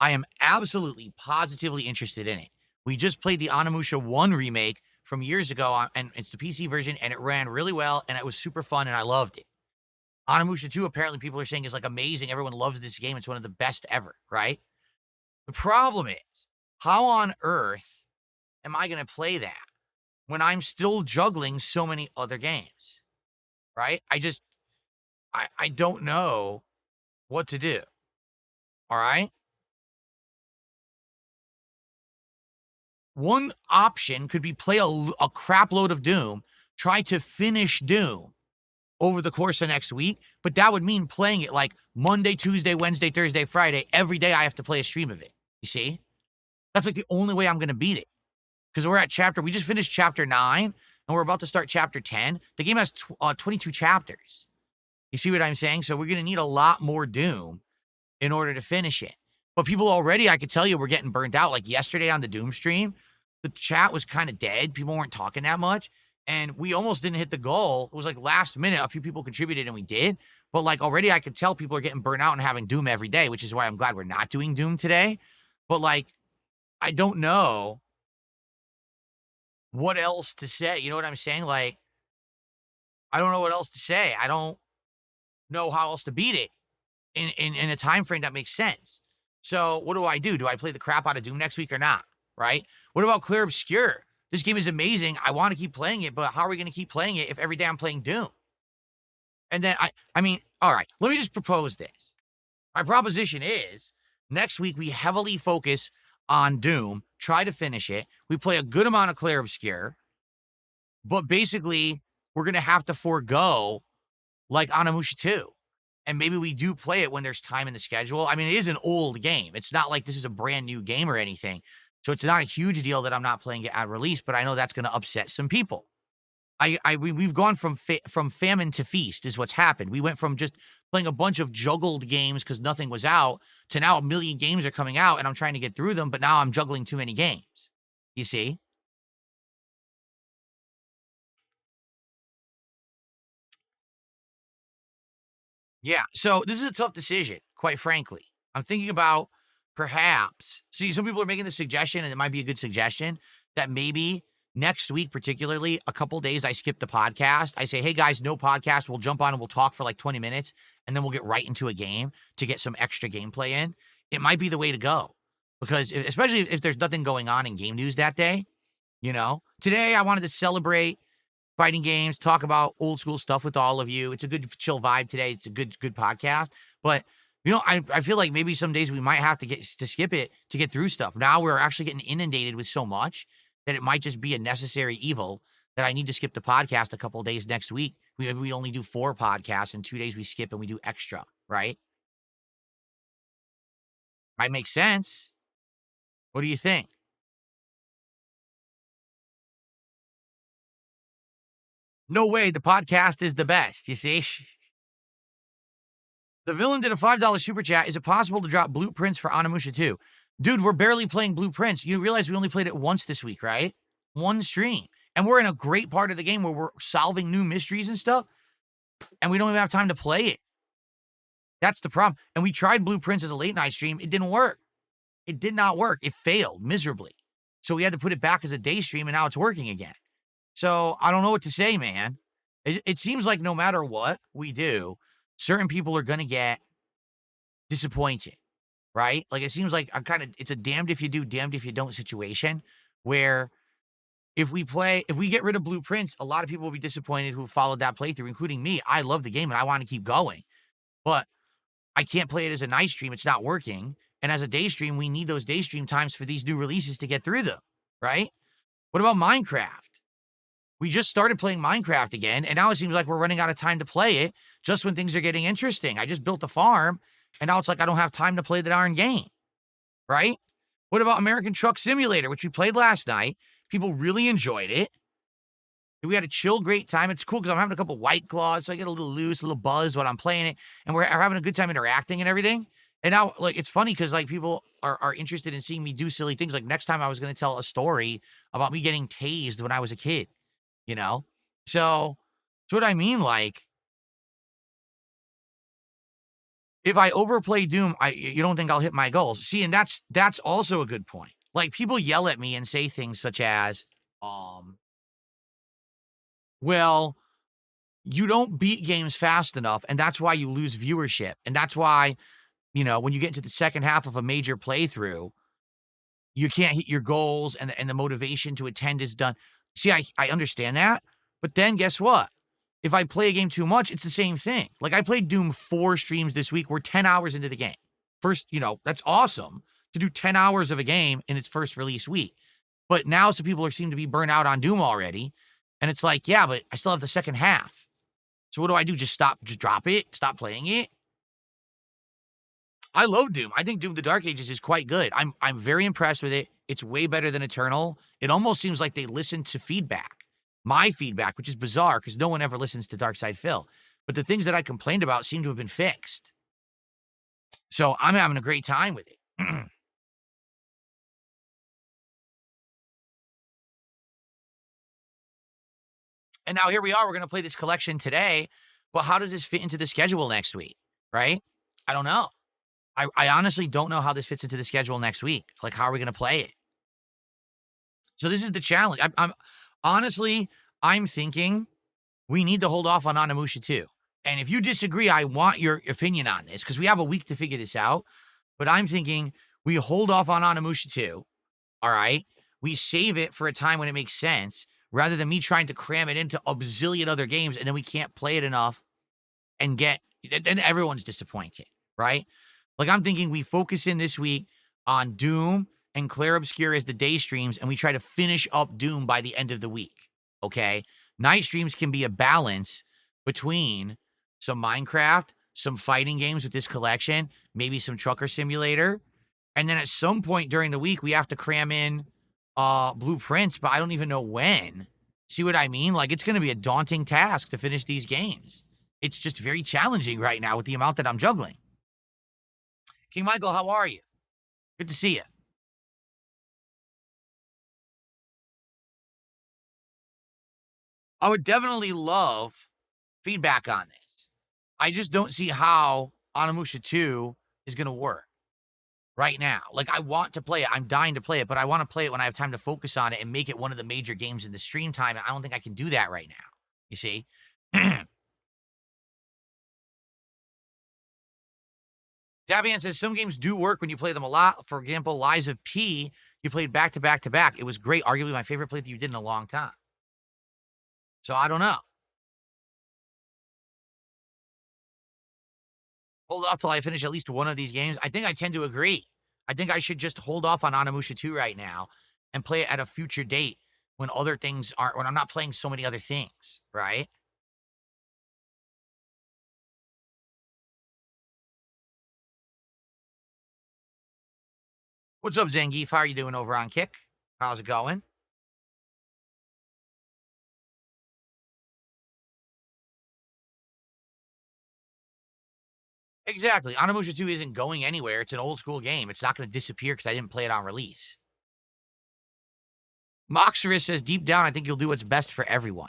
I am absolutely, positively interested in it. We just played the Onimusha 1 remake from years ago, and it's the PC version, and it ran really well, and it was super fun, and I loved it. Onimusha 2, apparently people are saying is like amazing. Everyone loves this game. It's one of the best ever, right? The problem is, how on earth am I going to play that when I'm still juggling so many other games, right? I don't know what to do, all right? One option could be play a crap load of Doom, try to finish Doom over the course of next week, but that would mean playing it like Monday, Tuesday, Wednesday, Thursday, Friday. Every day I have to play a stream of it, you see? That's like the only way I'm going to beat it. Because we just finished chapter 9, and we're about to start chapter 10. The game has 22 chapters. You see what I'm saying? So we're going to need a lot more Doom in order to finish it. But people already, I could tell you, we're getting burnt out. Like yesterday on the Doom stream, the chat was kind of dead. People weren't talking that much. And we almost didn't hit the goal. It was like last minute. A few people contributed, and we did. But like already I could tell people are getting burnt out and having Doom every day, which is why I'm glad we're not doing Doom today. But like, I don't know what else to say. You know what I'm saying? Like, I don't know what else to say. I don't know how else to beat it in a time frame that makes sense. So what do? Do I play the crap out of Doom next week or not? Right? What about Clair Obscur? This game is amazing. I want to keep playing it, but how are we going to keep playing it if every day I'm playing Doom? And then I mean, all right, let me just propose this. My proposition is next week we heavily focus on Doom, try to finish it. We play a good amount of Clair Obscur, but basically we're going to have to forego like Onimusha 2. And maybe we do play it when there's time in the schedule. I mean, it is an old game. It's not like this is a brand new game or anything. So it's not a huge deal that I'm not playing it at release, but I know that's going to upset some people. We've gone from famine to feast is what's happened. We went from just playing a bunch of juggled games because nothing was out to now a million games are coming out and I'm trying to get through them, but now I'm juggling too many games. You see? Yeah. So this is a tough decision, quite frankly. I'm thinking about perhaps, see, some people are making the suggestion, and it might be a good suggestion, that maybe next week, particularly, a couple days I skip the podcast. I say, hey guys, no podcast. We'll jump on and we'll talk for like 20 minutes, and then we'll get right into a game to get some extra gameplay in. It might be the way to go. Because especially if there's nothing going on in game news that day, you know? Today I wanted to celebrate fighting games, talk about old school stuff with all of you. It's a good chill vibe today. It's a good podcast. But you know, I feel like maybe some days we might have to skip it to get through stuff. Now we're actually getting inundated with so much that it might just be a necessary evil that I need to skip the podcast a couple of days next week. We only do 4 podcasts, and 2 days we skip and we do extra, right? Might make sense. What do you think? No way, the podcast is the best, you see? The villain did a $5 super chat. Is it possible to drop blueprints for Onimusha 2? Dude, we're barely playing blueprints. You realize we only played it once this week, right? One stream. And we're in a great part of the game where we're solving new mysteries and stuff, and we don't even have time to play it. That's the problem. And we tried blueprints as a late night stream. It didn't work. It did not work. It failed miserably. So we had to put it back as a day stream, and now it's working again. So I don't know what to say, man. It seems like no matter what we do, certain people are going to get disappointed, right? Like it seems like it's a damned if you do, damned if you don't situation where if we get rid of blueprints, a lot of people will be disappointed who followed that playthrough, including me. I love the game and I want to keep going, but I can't play it as a night stream. It's not working. And as a day stream, we need those day stream times for these new releases to get through them, right? What about Minecraft? We just started playing Minecraft again, and now it seems like we're running out of time to play it just when things are getting interesting. I just built a farm, and now it's like I don't have time to play the darn game, right? What about American Truck Simulator, which we played last night? People really enjoyed it. We had a chill, great time. It's cool because I'm having a couple White Claws, so I get a little loose, a little buzz when I'm playing it, and we're having a good time interacting and everything. And now, like, it's funny because, like, people are interested in seeing me do silly things. Like, next time I was going to tell a story about me getting tased when I was a kid, you know? So, that's what I mean. Like, if I overplay Doom, you don't think I'll hit my goals. See, and that's also a good point. Like, people yell at me and say things such as, well, you don't beat games fast enough, and that's why you lose viewership. And that's why, when you get into the second half of a major playthrough, you can't hit your goals and the motivation to attend is done. See, I understand that, but then guess what? If I play a game too much, it's the same thing. Like, I played Doom 4 streams this week. We're 10 hours into the game. First, that's awesome to do 10 hours of a game in its first release week. But now some people seem to be burnt out on Doom already. And it's like, yeah, but I still have the second half. So what do I do? Just drop it? Stop playing it? I love Doom. I think Doom the Dark Ages is quite good. I'm very impressed with it. It's way better than Eternal. It almost seems like they listened to feedback. My feedback, which is bizarre because no one ever listens to Dark Side Phil. But the things that I complained about seem to have been fixed. So I'm having a great time with it. And now here we are. We're going to play this collection today. Well, how does this fit into the schedule next week? Right? I don't know. I honestly don't know how this fits into the schedule next week. Like, how are we going to play it? So this is the challenge. I'm thinking we need to hold off on Onimusha 2. And if you disagree, I want your opinion on this because we have a week to figure this out. But I'm thinking we hold off on Onimusha 2. All right. We save it for a time when it makes sense rather than me trying to cram it into a bazillion other games and then we can't play it enough and then everyone's disappointed, right? Like, I'm thinking we focus in this week on Doom and Clair Obscur as the day streams, and we try to finish up Doom by the end of the week, okay? Night streams can be a balance between some Minecraft, some fighting games with this collection, maybe some Trucker Simulator, and then at some point during the week, we have to cram in blueprints, but I don't even know when. See what I mean? Like, it's going to be a daunting task to finish these games. It's just very challenging right now with the amount that I'm juggling. King Michael, how are you? Good to see you. I would definitely love feedback on this. I just don't see how Onimusha 2 is going to work right now. Like, I want to play it. I'm dying to play it, but I want to play it when I have time to focus on it and make it one of the major games in the stream time. And I don't think I can do that right now. You see? Davian says some games do work when you play them a lot. For example, Lies of P, you played back to back to back. It was great. Arguably my favorite playthrough you did in a long time. So I don't know. Hold off till I finish at least one of these games. I think I tend to agree. I think I should just hold off on Onimusha 2 right now and play it at a future date when when I'm not playing so many other things, right? What's up, Zangief? How are you doing over on Kick? How's it going? Exactly. Onimusha 2 isn't going anywhere. It's an old school game. It's not going to disappear because I didn't play it on release. Moxerus says, deep down, I think you'll do what's best for everyone.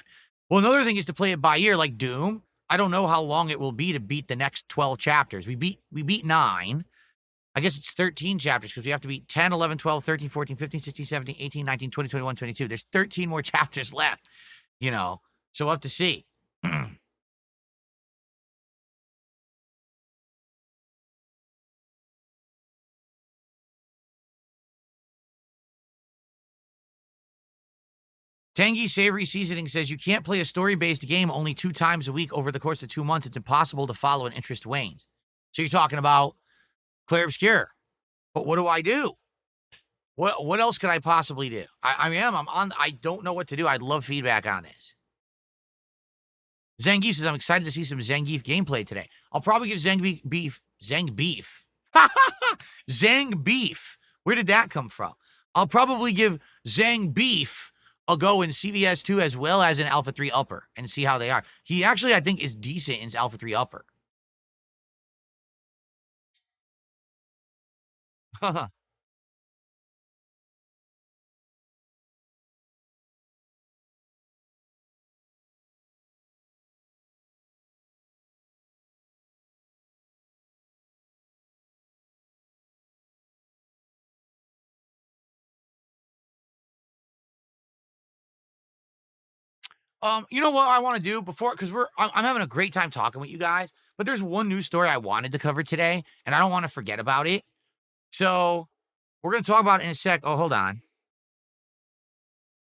Well, another thing is to play it by ear, like Doom. I don't know how long it will be to beat the next 12 chapters. We beat 9. I guess it's 13 chapters because we have to beat 10, 11, 12, 13, 14, 15, 16, 17, 18, 19, 20, 21, 22. There's 13 more chapters left, you know. So we'll have to see. Tangy Savory Seasoning says you can't play a story-based game only 2 times a week over the course of 2 months. It's impossible to follow and interest wanes. So you're talking about Clair Obscure. But what do I do? What else could I possibly do? I don't know what to do. I'd love feedback on this. Zangief says, I'm excited to see some Zangief gameplay today. I'll probably give Zang Beef. Zang Beef. Where did that come from? I'll probably give Zang Beef a go in CVS 2 as well as in Alpha 3 Upper and see how they are. He actually, I think, is decent in Alpha 3 Upper. You know what I want to do before, because I'm having a great time talking with you guys, but there's one news story I wanted to cover today, and I don't want to forget about it. So we're going to talk about it in a sec. Oh, hold on.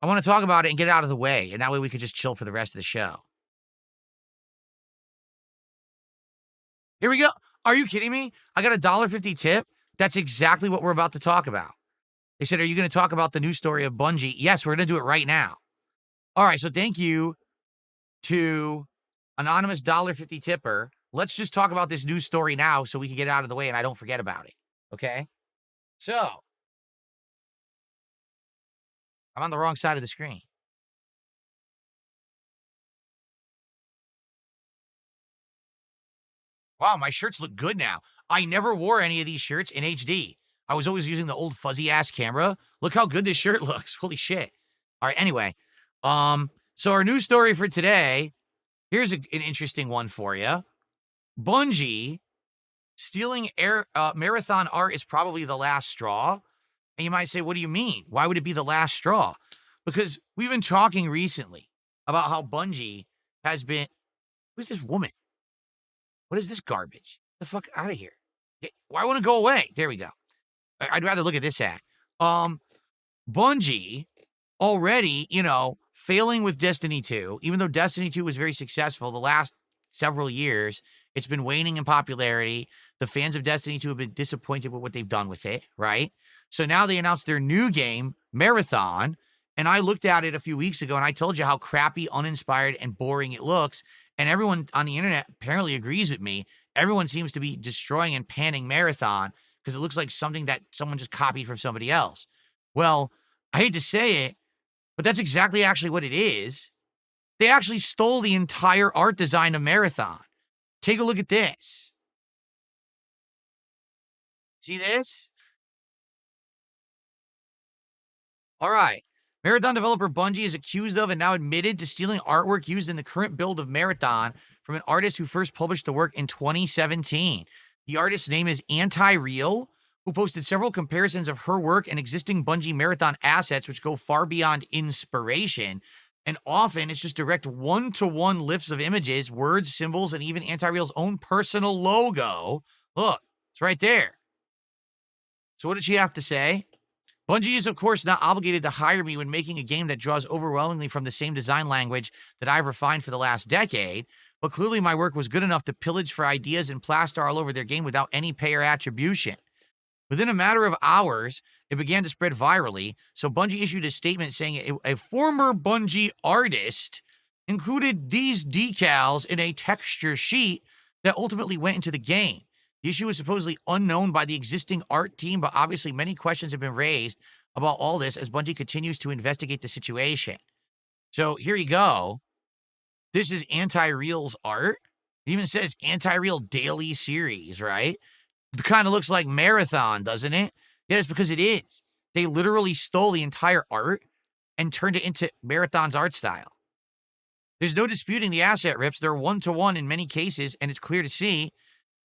I want to talk about it and get it out of the way, and that way we could just chill for the rest of the show. Here we go. Are you kidding me? I got a $1.50 tip. That's exactly what we're about to talk about. They said, are you going to talk about the news story of Bungie? Yes, we're going to do it right now. All right, so thank you to anonymous $1.50 tipper. Let's just talk about this news story now so we can get it out of the way and I don't forget about it. Okay? So, I'm on the wrong side of the screen. Wow, my shirts look good now. I never wore any of these shirts in HD. I was always using the old fuzzy ass camera. Look how good this shirt looks. Holy shit. All right, anyway. So our news story for today, here's an interesting one for you. Bungie stealing marathon art is probably the last straw. And you might say, what do you mean? Why would it be the last straw? Because we've been talking recently about how Bungie has been... Who's this woman? What is this garbage? Get the fuck out of here. Why won't it go away? There we go. I'd rather look at this act. Bungie already, failing with Destiny 2, even though Destiny 2 was very successful the last several years, it's been waning in popularity. The fans of Destiny 2 have been disappointed with what they've done with it, right? So now they announced their new game, Marathon, and I looked at it a few weeks ago and I told you how crappy, uninspired, and boring it looks. And everyone on the internet apparently agrees with me. Everyone seems to be destroying and panning Marathon because it looks like something that someone just copied from somebody else. Well, I hate to say it, but that's exactly actually what it is. They actually stole the entire art design of Marathon. Take a look at this. See this? All right. Marathon developer Bungie is accused of and now admitted to stealing artwork used in the current build of Marathon from an artist who first published the work in 2017. The artist's name is Anti-Real, who posted several comparisons of her work and existing Bungie Marathon assets, which go far beyond inspiration. And often it's just direct one-to-one lifts of images, words, symbols, and even Anti-Real's own personal logo. Look, it's right there. So what did she have to say? Bungie is, of course, not obligated to hire me when making a game that draws overwhelmingly from the same design language that I've refined for the last decade, but clearly my work was good enough to pillage for ideas and plaster all over their game without any pay or attribution. Within a matter of hours, it began to spread virally, so Bungie issued a statement saying a former Bungie artist included these decals in a texture sheet that ultimately went into the game. The issue is supposedly unknown by the existing art team, but obviously many questions have been raised about all this as Bungie continues to investigate the situation. So here you go. This is Anti-Real's art. It even says anti-real daily series, right? It kind of looks like marathon, doesn't it? Yeah, it's because it is. They literally stole the entire art and turned it into Marathon's art style. There's no disputing the asset rips. They're one-to-one in many cases, and it's clear to see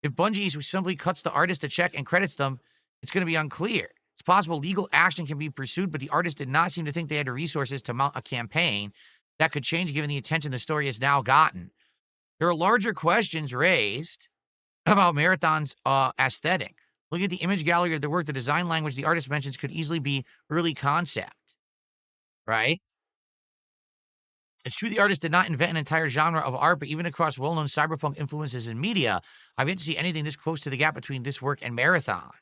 if Bungie simply cuts the artist a check and credits them, it's going to be unclear. It's possible legal action can be pursued, but the artist did not seem to think they had the resources to mount a campaign. That could change given the attention the story has now gotten. There are larger questions raised about Marathon's aesthetic. Look at the image gallery of the work. The design language the artist mentions could easily be early concept, right? It's true the artist did not invent an entire genre of art, but even across well-known cyberpunk influences in media, I've yet to see anything this close to the gap between this work and Marathon.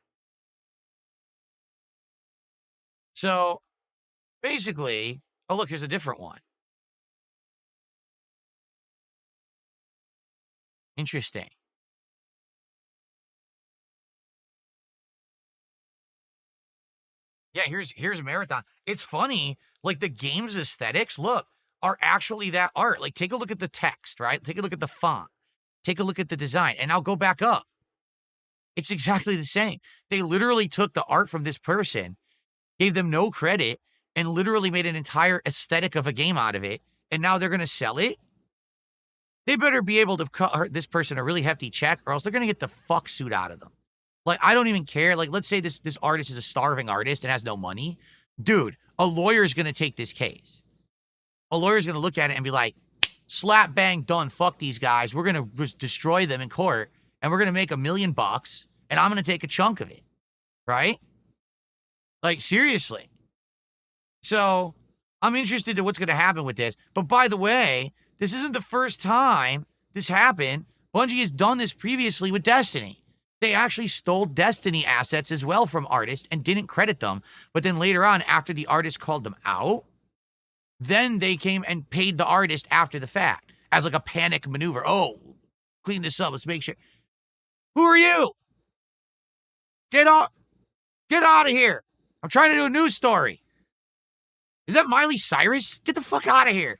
So, basically, oh, look, here's a different one. Interesting. Yeah, here's Marathon. It's funny, like the game's aesthetics, look, are actually that art. Like, take a look at the text, right? Take a look at the font. Take a look at the design, and I'll go back up. It's exactly the same. They literally took the art from this person, gave them no credit, and literally made an entire aesthetic of a game out of it, and now they're going to sell it? They better be able to cut this person a really hefty check, or else they're going to get the fuck suit out of them. Like, I don't even care. Like, let's say this artist is a starving artist and has no money. Dude, a lawyer's going to take this case. A lawyer's going to look at it and be like, slap, bang, done. Fuck these guys. We're going to destroy them in court, and we're going to make $1 million, and I'm going to take a chunk of it. Right? Like, seriously. So, I'm interested in what's going to happen with this. But by the way, this isn't the first time this happened. Bungie has done this previously with Destiny. They actually stole Destiny assets as well from artists and didn't credit them. But then later on, after the artist called them out, then they came and paid the artist after the fact as like a panic maneuver. Oh, clean this up. Let's make sure. Who are you? Get out of here. I'm trying to do a news story. Is that Miley Cyrus? Get the fuck out of here.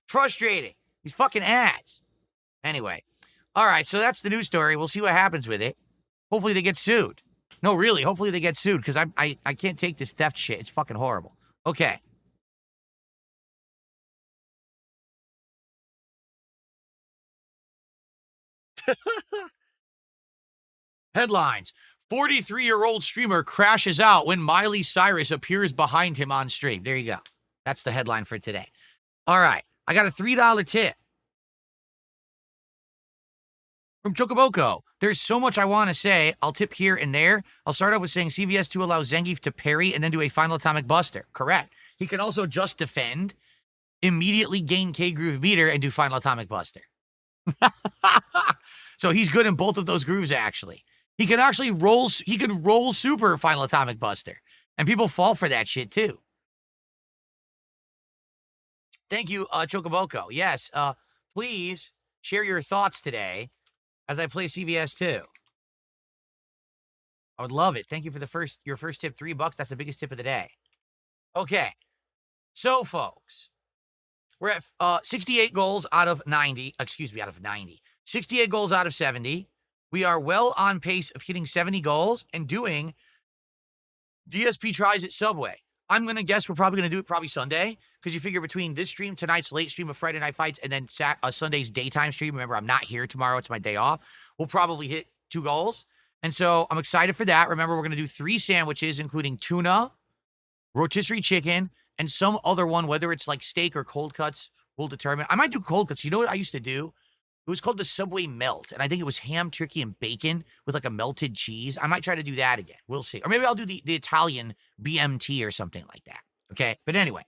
Frustrating. These fucking ads. Anyway. All right, so that's the news story. We'll see what happens with it. Hopefully they get sued. No, really, hopefully they get sued, because I can't take this theft shit. It's fucking horrible. Okay. Headlines. 43-year-old streamer crashes out when Miley Cyrus appears behind him on stream. There you go. That's the headline for today. All right, I got a $3 tip from Chocoboco. There's so much I want to say. I'll tip here and there. I'll start off with saying CVS2 allows Zangief to parry and then do a final atomic buster. Correct. He can also just defend, immediately gain K-groove meter, and do final atomic buster. So he's good in both of those grooves, actually. He can actually roll, he can roll super final atomic buster. And people fall for that shit, too. Thank you, Chocoboco. Yes, please share your thoughts today as I play CVS2. I would love it. Thank you for your first tip, $3. That's the biggest tip of the day. Okay. So, folks, we're at 68 goals out of 90. Excuse me, out of 90. 68 goals out of 70. We are well on pace of hitting 70 goals and doing DSP tries at Subway. I'm going to guess we're probably going to do it probably Sunday, because you figure between this stream, tonight's late stream of Friday Night Fights, and then Sunday's daytime stream, remember, I'm not here tomorrow. It's my day off. We'll probably hit 2 goals. And so I'm excited for that. Remember, we're going to do 3 sandwiches, including tuna, rotisserie chicken, and some other one, whether it's like steak or cold cuts, we'll determine. I might do cold cuts. You know what I used to do? It was called the Subway Melt, and I think it was ham, turkey, and bacon with like a melted cheese. I might try to do that again. We'll see. Or maybe I'll do the Italian BMT or something like that. Okay? But anyway,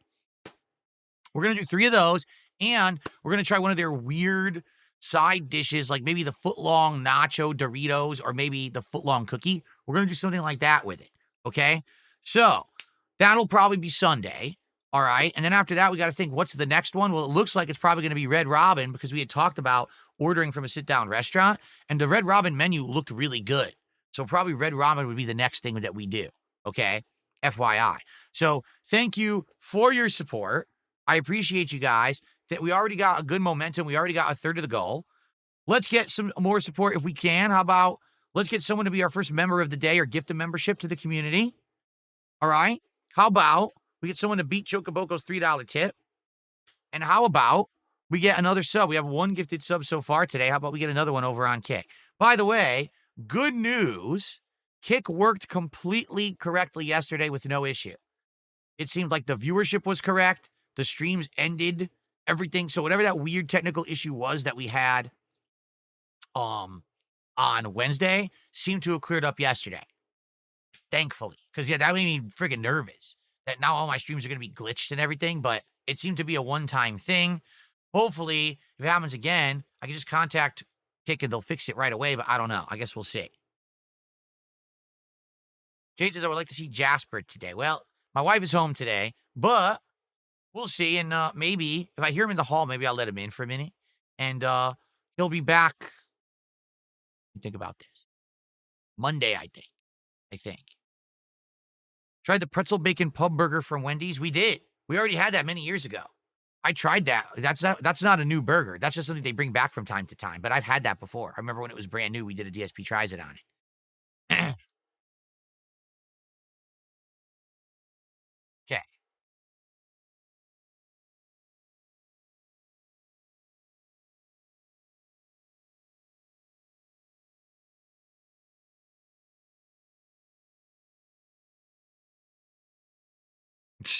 we're going to do 3 of those, and we're going to try one of their weird side dishes, like maybe the foot-long nacho Doritos or maybe the foot-long cookie. We're going to do something like that with it. Okay? So, that'll probably be Sunday. All right. And then after that, we got to think, what's the next one? Well, it looks like it's probably going to be Red Robin, because we had talked about ordering from a sit-down restaurant, and the Red Robin menu looked really good. So probably Red Robin would be the next thing that we do. Okay. FYI. So thank you for your support. I appreciate you guys. that we already got a good momentum. We already got a third of the goal. Let's get some more support if we can. How about let's get someone to be our first member of the day or gift a membership to the community? All right. How about we get someone to beat Chocoboco's $3 tip? And how about we get another sub? We have one gifted sub so far today. How about we get another one over on Kick? By the way, good news. Kick worked completely correctly yesterday with no issue. It seemed like the viewership was correct. The streams ended, everything. So whatever that weird technical issue was that we had on Wednesday seemed to have cleared up yesterday. Thankfully. Because, yeah, that made me freaking nervous that now all my streams are going to be glitched and everything, but it seemed to be a one-time thing. Hopefully, if it happens again, I can just contact Kick and they'll fix it right away, but I don't know. I guess we'll see. Jade says, I would like to see Jasper today. Well, my wife is home today, but we'll see. And maybe if I hear him in the hall, maybe I'll let him in for a minute. And he'll be back. Think about this. Monday, I think. Tried the pretzel bacon pub burger from Wendy's. We did. We already had that many years ago. I tried that. That's not a new burger. That's just something they bring back from time to time. But I've had that before. I remember when it was brand new, we did a DSP tries it on it. Okay.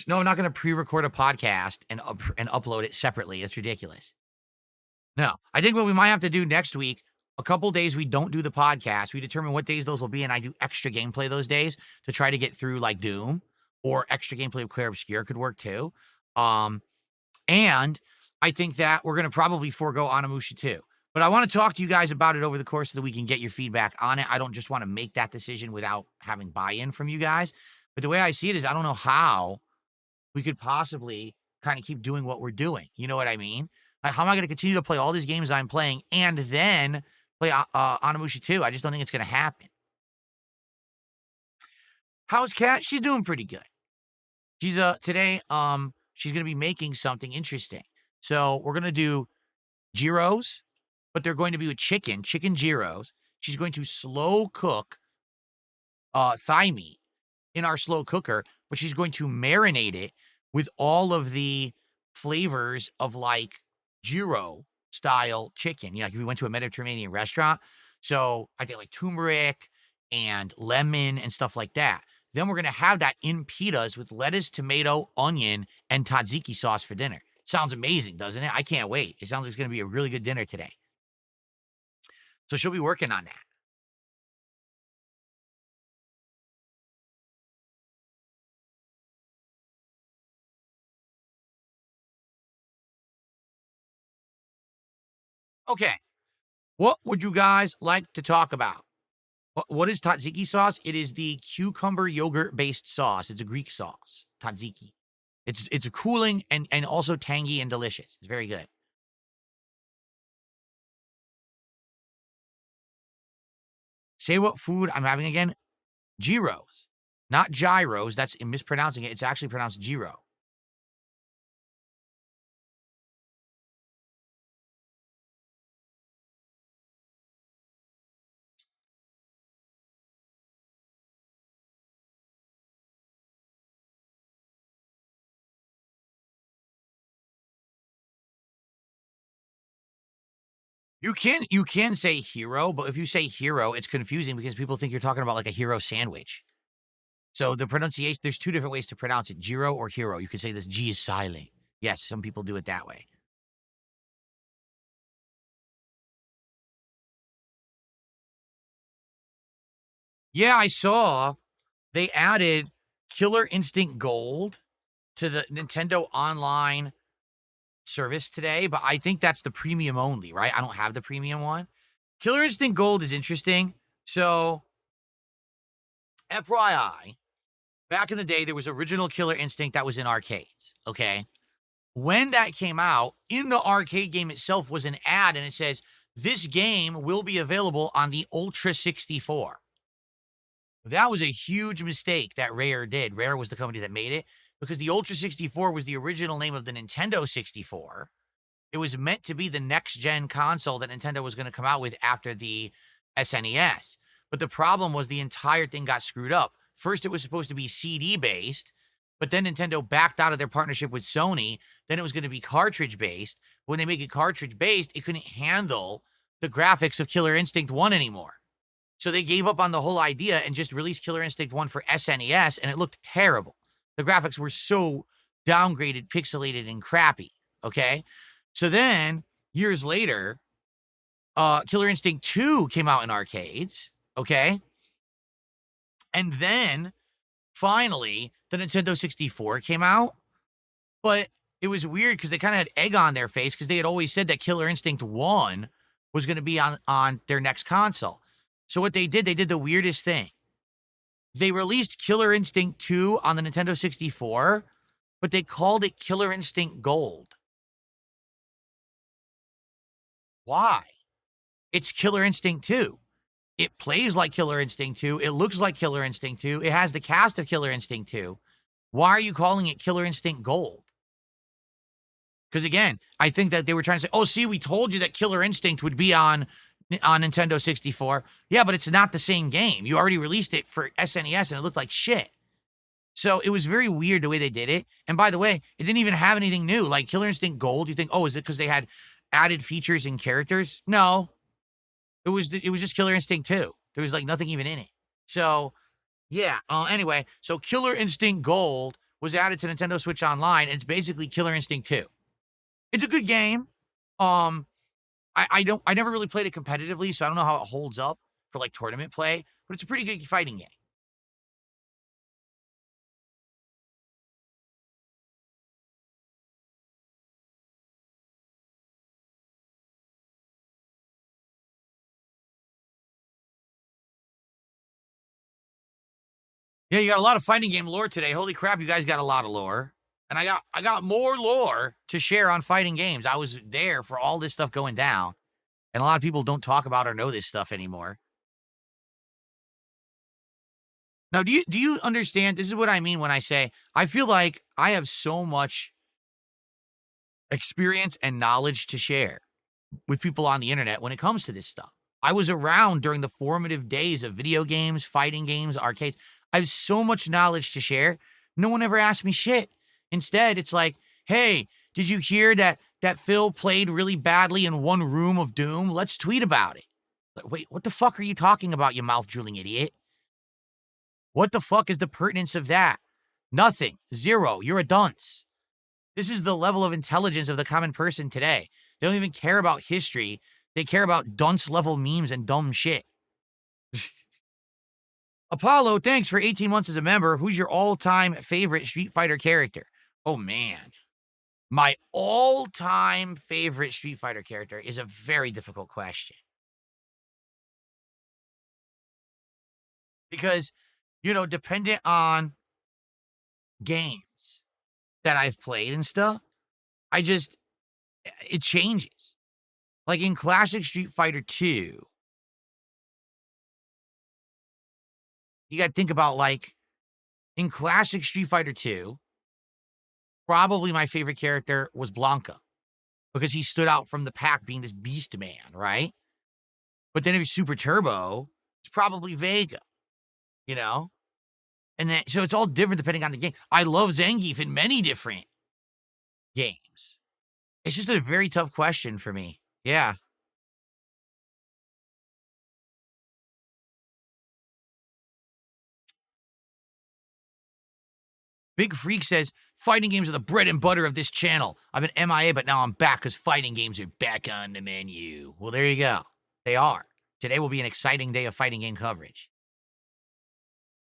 No, I'm not going to pre-record a podcast and upload it separately. It's ridiculous. No, I think what we might have to do next week, a couple days we don't do the podcast. We determine what days those will be, and I do extra gameplay those days to try to get through like Doom, or extra gameplay of Claire Obscure could work too. And I think that we're going to probably forego Onimusha too. But I want to talk to you guys about it over the course of the week and get your feedback on it. I don't just want to make that decision without having buy-in from you guys. But the way I see it is I don't know how we could possibly kind of keep doing what we're doing. You know what I mean? Like, how am I going to continue to play all these games I'm playing and then play Onimusha 2? I just don't think it's going to happen. How's Kat? She's doing pretty good. She's today she's going to be making something interesting. So we're going to do gyros, but they're going to be with chicken gyros. She's going to slow cook thigh meat in our slow cooker, but she's going to marinate it with all of the flavors of like gyro style chicken. You know, like if we went to a Mediterranean restaurant. So I think like turmeric and lemon and stuff like that. Then we're going to have that in pitas with lettuce, tomato, onion, and tzatziki sauce for dinner. Sounds amazing, doesn't it? I can't wait. It sounds like it's going to be a really good dinner today. So she'll be working on that. Okay. What would you guys like to talk about? What is tzatziki sauce? It is the cucumber yogurt-based sauce. It's a Greek sauce, tzatziki. It's a cooling and also tangy and delicious. It's very good. Say what food I'm having again? Gyros. Not gyros. That's mispronouncing it. It's actually pronounced gyro. You can say hero, but if you say hero, it's confusing because people think you're talking about like a hero sandwich. So the pronunciation, there's two different ways to pronounce it, gyro or hero. You could say this G is silent. Yes, some people do it that way. Yeah, I saw they added Killer Instinct Gold to the Nintendo Online service today, but I think that's the premium only, right? I don't have the premium one. Killer Instinct Gold is interesting. So, FYI, back in the day, there was original Killer Instinct that was in arcades, okay? When that came out, in the arcade game itself was an ad, and it says, this game will be available on the Ultra 64. That was a huge mistake that Rare did. Rare was the company that made it, because the Ultra 64 was the original name of the Nintendo 64. It was meant to be the next gen console that Nintendo was going to come out with after the SNES. But the problem was the entire thing got screwed up. First, it was supposed to be CD based, but then Nintendo backed out of their partnership with Sony. Then it was going to be cartridge based. When they make it cartridge based, it couldn't handle the graphics of Killer Instinct 1 anymore. So they gave up on the whole idea and just released Killer Instinct 1 for SNES, and it looked terrible. The graphics were so downgraded, pixelated, and crappy. Okay. So then, years later, Killer Instinct 2 came out in arcades. Okay. And then, finally, the Nintendo 64 came out. But it was weird because they kind of had egg on their face because they had always said that Killer Instinct 1 was going to be on their next console. So what they did the weirdest thing. They released Killer Instinct 2 on the Nintendo 64, but they called it Killer Instinct Gold. Why? It's Killer Instinct 2. It plays like Killer Instinct 2. It looks like Killer Instinct 2. It has the cast of Killer Instinct 2. Why are you calling it Killer Instinct Gold? Because again, I think that they were trying to say, oh, see, we told you that Killer Instinct would be on Nintendo 64. Yeah, but it's not the same game. You already released it for SNES and it looked like shit. So it was very weird the way they did it. And by the way, it didn't even have anything new. Like Killer Instinct Gold, you think, oh, is it because they had added features and characters? No. It was just Killer Instinct 2. There was like nothing even in it. So, yeah. Anyway, so Killer Instinct Gold was added to Nintendo Switch Online, and it's basically Killer Instinct 2. It's a good game. I never really played it competitively, so I don't know how it holds up for like tournament play, but it's a pretty good fighting game. Yeah, you got a lot of fighting game lore today. Holy crap, you guys got a lot of lore. And I got more lore to share on fighting games. I was there for all this stuff going down. And a lot of people don't talk about or know this stuff anymore. Now, do you understand? This is what I mean when I say I feel like I have so much experience and knowledge to share with people on the internet when it comes to this stuff. I was around during the formative days of video games, fighting games, arcades. I have so much knowledge to share. No one ever asked me shit. Instead, it's like, hey, did you hear that Phil played really badly in one room of Doom? Let's tweet about it. Like, wait, what the fuck are you talking about, you mouth-drooling idiot? What the fuck is the pertinence of that? Nothing. Zero. You're a dunce. This is the level of intelligence of the common person today. They don't even care about history. They care about dunce-level memes and dumb shit. Apollo, thanks for 18 months as a member. Who's your all-time favorite Street Fighter character? Oh, man. My all-time favorite Street Fighter character is a very difficult question. Because, dependent on games that I've played and stuff, it changes. Like in Classic Street Fighter 2, you got to think about like in Classic Street Fighter 2, probably my favorite character was Blanca because he stood out from the pack being this beast man, right? But then if you're Super Turbo, it's probably Vega, And then, so it's all different depending on the game. I love Zangief in many different games. It's just a very tough question for me. Yeah. Big Freak says, fighting games are the bread and butter of this channel. I've been MIA, but now I'm back because fighting games are back on the menu. Well, there you go. They are. Today will be an exciting day of fighting game coverage.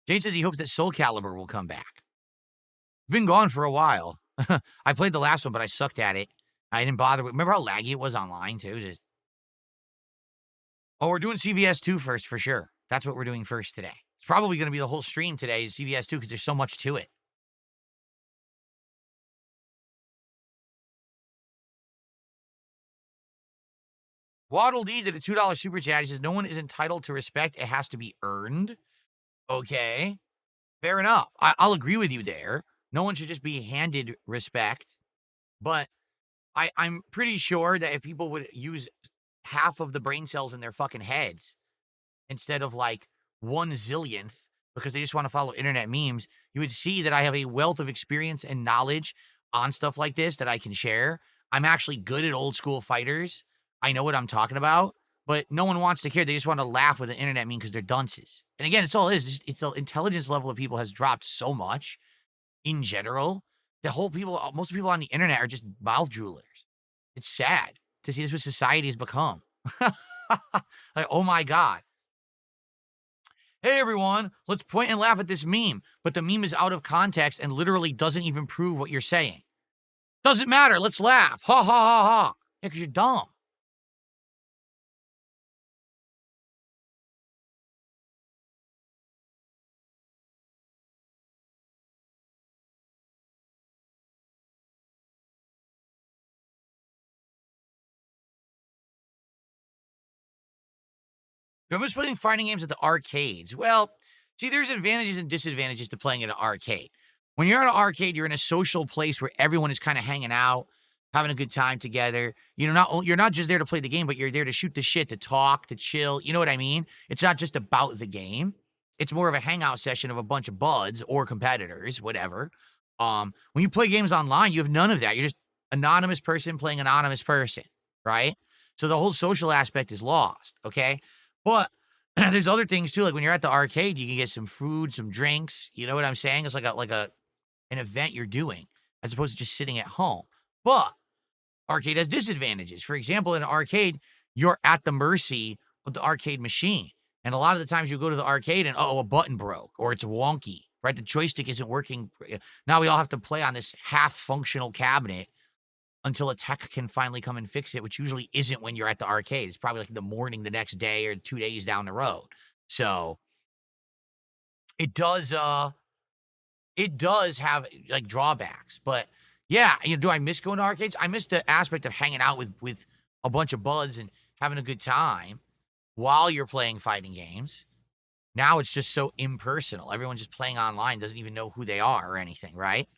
Jade says he hopes that Soul Calibur will come back. Been gone for a while. I played the last one, but I sucked at it. I didn't bother. Remember how laggy it was online, too? Oh, we're doing CVS 2 first, for sure. That's what we're doing first today. It's probably going to be the whole stream today, CVS 2, because there's so much to it. Waddle D did a $2 super chat. He says, no one is entitled to respect. It has to be earned. Okay. Fair enough. I'll agree with you there. No one should just be handed respect. But I'm pretty sure that if people would use half of the brain cells in their fucking heads instead of like 1 zillionth because they just want to follow internet memes, you would see that I have a wealth of experience and knowledge on stuff like this that I can share. I'm actually good at old school fighters. I know what I'm talking about, but no one wants to care. They just want to laugh with an internet meme because they're dunces. And again, it's all it is. It's the intelligence level of people has dropped so much in general. Most people on the internet are just mouth droolers. It's sad to see this what society has become. Like, oh my God. Hey everyone, let's point and laugh at this meme. But the meme is out of context and literally doesn't even prove what you're saying. Doesn't matter, let's laugh. Ha ha ha ha. Yeah, because you're dumb. Remember playing fighting games at the arcades? Well, see, there's advantages and disadvantages to playing at an arcade. When you're at an arcade, you're in a social place where everyone is kind of hanging out, having a good time together. You're not just there to play the game, but you're there to shoot the shit, to talk, to chill. You know what I mean? It's not just about the game. It's more of a hangout session of a bunch of buds or competitors, whatever. When you play games online, you have none of that. You're just anonymous person playing anonymous person, right? So the whole social aspect is lost. Okay. But there's other things too. Like when you're at the arcade, you can get some food, some drinks. You know what I'm saying? It's like an event you're doing as opposed to just sitting at home. But arcade has disadvantages. For example, in an arcade, you're at the mercy of the arcade machine. And a lot of the times you go to the arcade and a button broke or it's wonky, right? The joystick isn't working. Now we all have to play on this half functional cabinet until a tech can finally come and fix it, which usually isn't when you're at the arcade. It's probably like in the morning the next day or 2 days down the road. So it does have like drawbacks. But yeah, do I miss going to arcades? I miss the aspect of hanging out with a bunch of buds and having a good time while you're playing fighting games. Now it's just so impersonal. Everyone just playing online doesn't even know who they are or anything, right?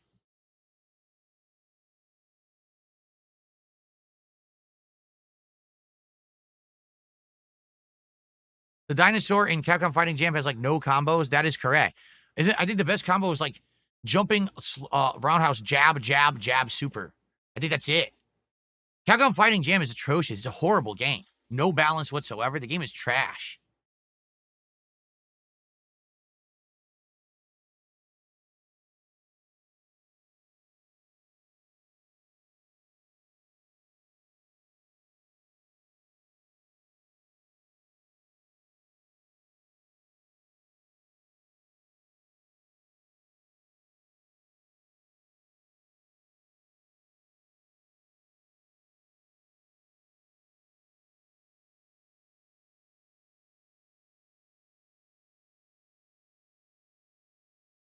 The dinosaur in Capcom Fighting Jam has like no combos. That is correct. Is it? I think the best combo is like jumping roundhouse jab jab jab super. I think that's it. Capcom Fighting Jam is atrocious. It's a horrible game. No balance whatsoever. The game is trash.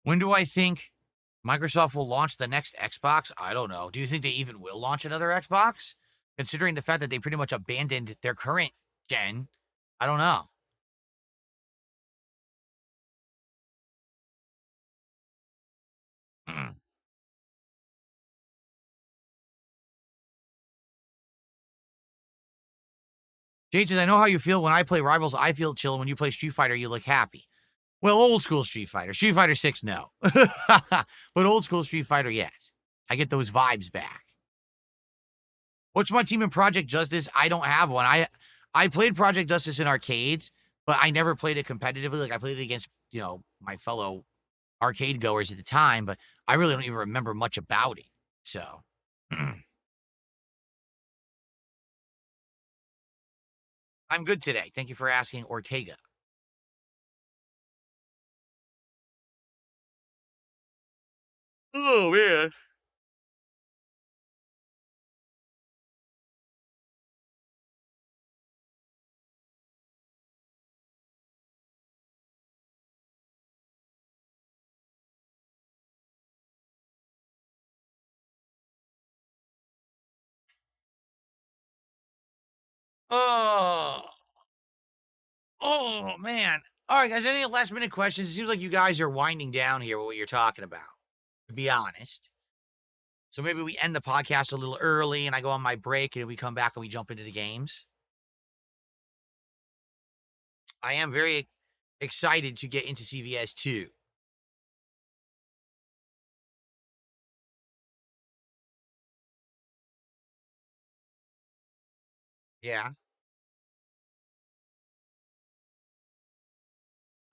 When do I think Microsoft will launch the next Xbox? I don't know. Do you think they even will launch another Xbox? Considering the fact that they pretty much abandoned their current gen, I don't know. Jade says, I know how you feel when I play Rivals. I feel chill. When you play Street Fighter, you look happy. Well, old school Street Fighter. Street Fighter 6, no. But old school Street Fighter, yes. I get those vibes back. What's my team in Project Justice? I don't have one. I played Project Justice in arcades, but I never played it competitively. Like I played it against, my fellow arcade goers at the time, but I really don't even remember much about it. So I'm good today. Thank you for asking, Ortega. Oh man. Oh, oh man. All right, guys. Any last minute questions? It seems like you guys are winding down here with what you're talking about. To be honest. So maybe we end the podcast a little early and I go on my break and we come back and we jump into the games. I am very excited to get into CVS 2. Yeah.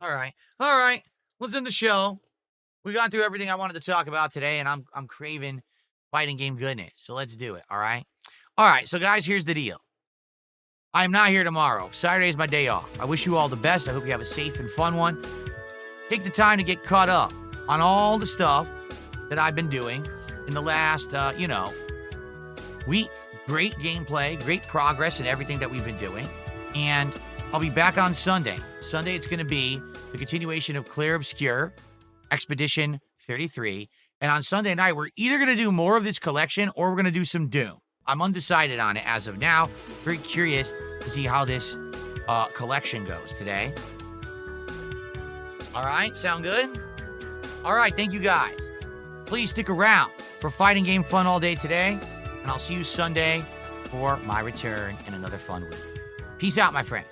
All right. All right. Let's end the show. We got through everything I wanted to talk about today, and I'm craving fighting game goodness. So let's do it. All right. All right. So guys, here's the deal. I'm not here tomorrow. Saturday is my day off. I wish you all the best. I hope you have a safe and fun one. Take the time to get caught up on all the stuff that I've been doing in the last, week. Great gameplay, great progress in everything that we've been doing. And I'll be back on Sunday. Sunday, it's going to be the continuation of Clair Obscure, Expedition 33. And on Sunday night, we're either going to do more of this collection or we're going to do some Doom. I'm undecided on it as of now. Very curious to see how this collection goes today. All right, sound good? All right, thank you guys. Please stick around for fighting game fun all day today. And I'll see you Sunday for my return in another fun week. Peace out, my friend.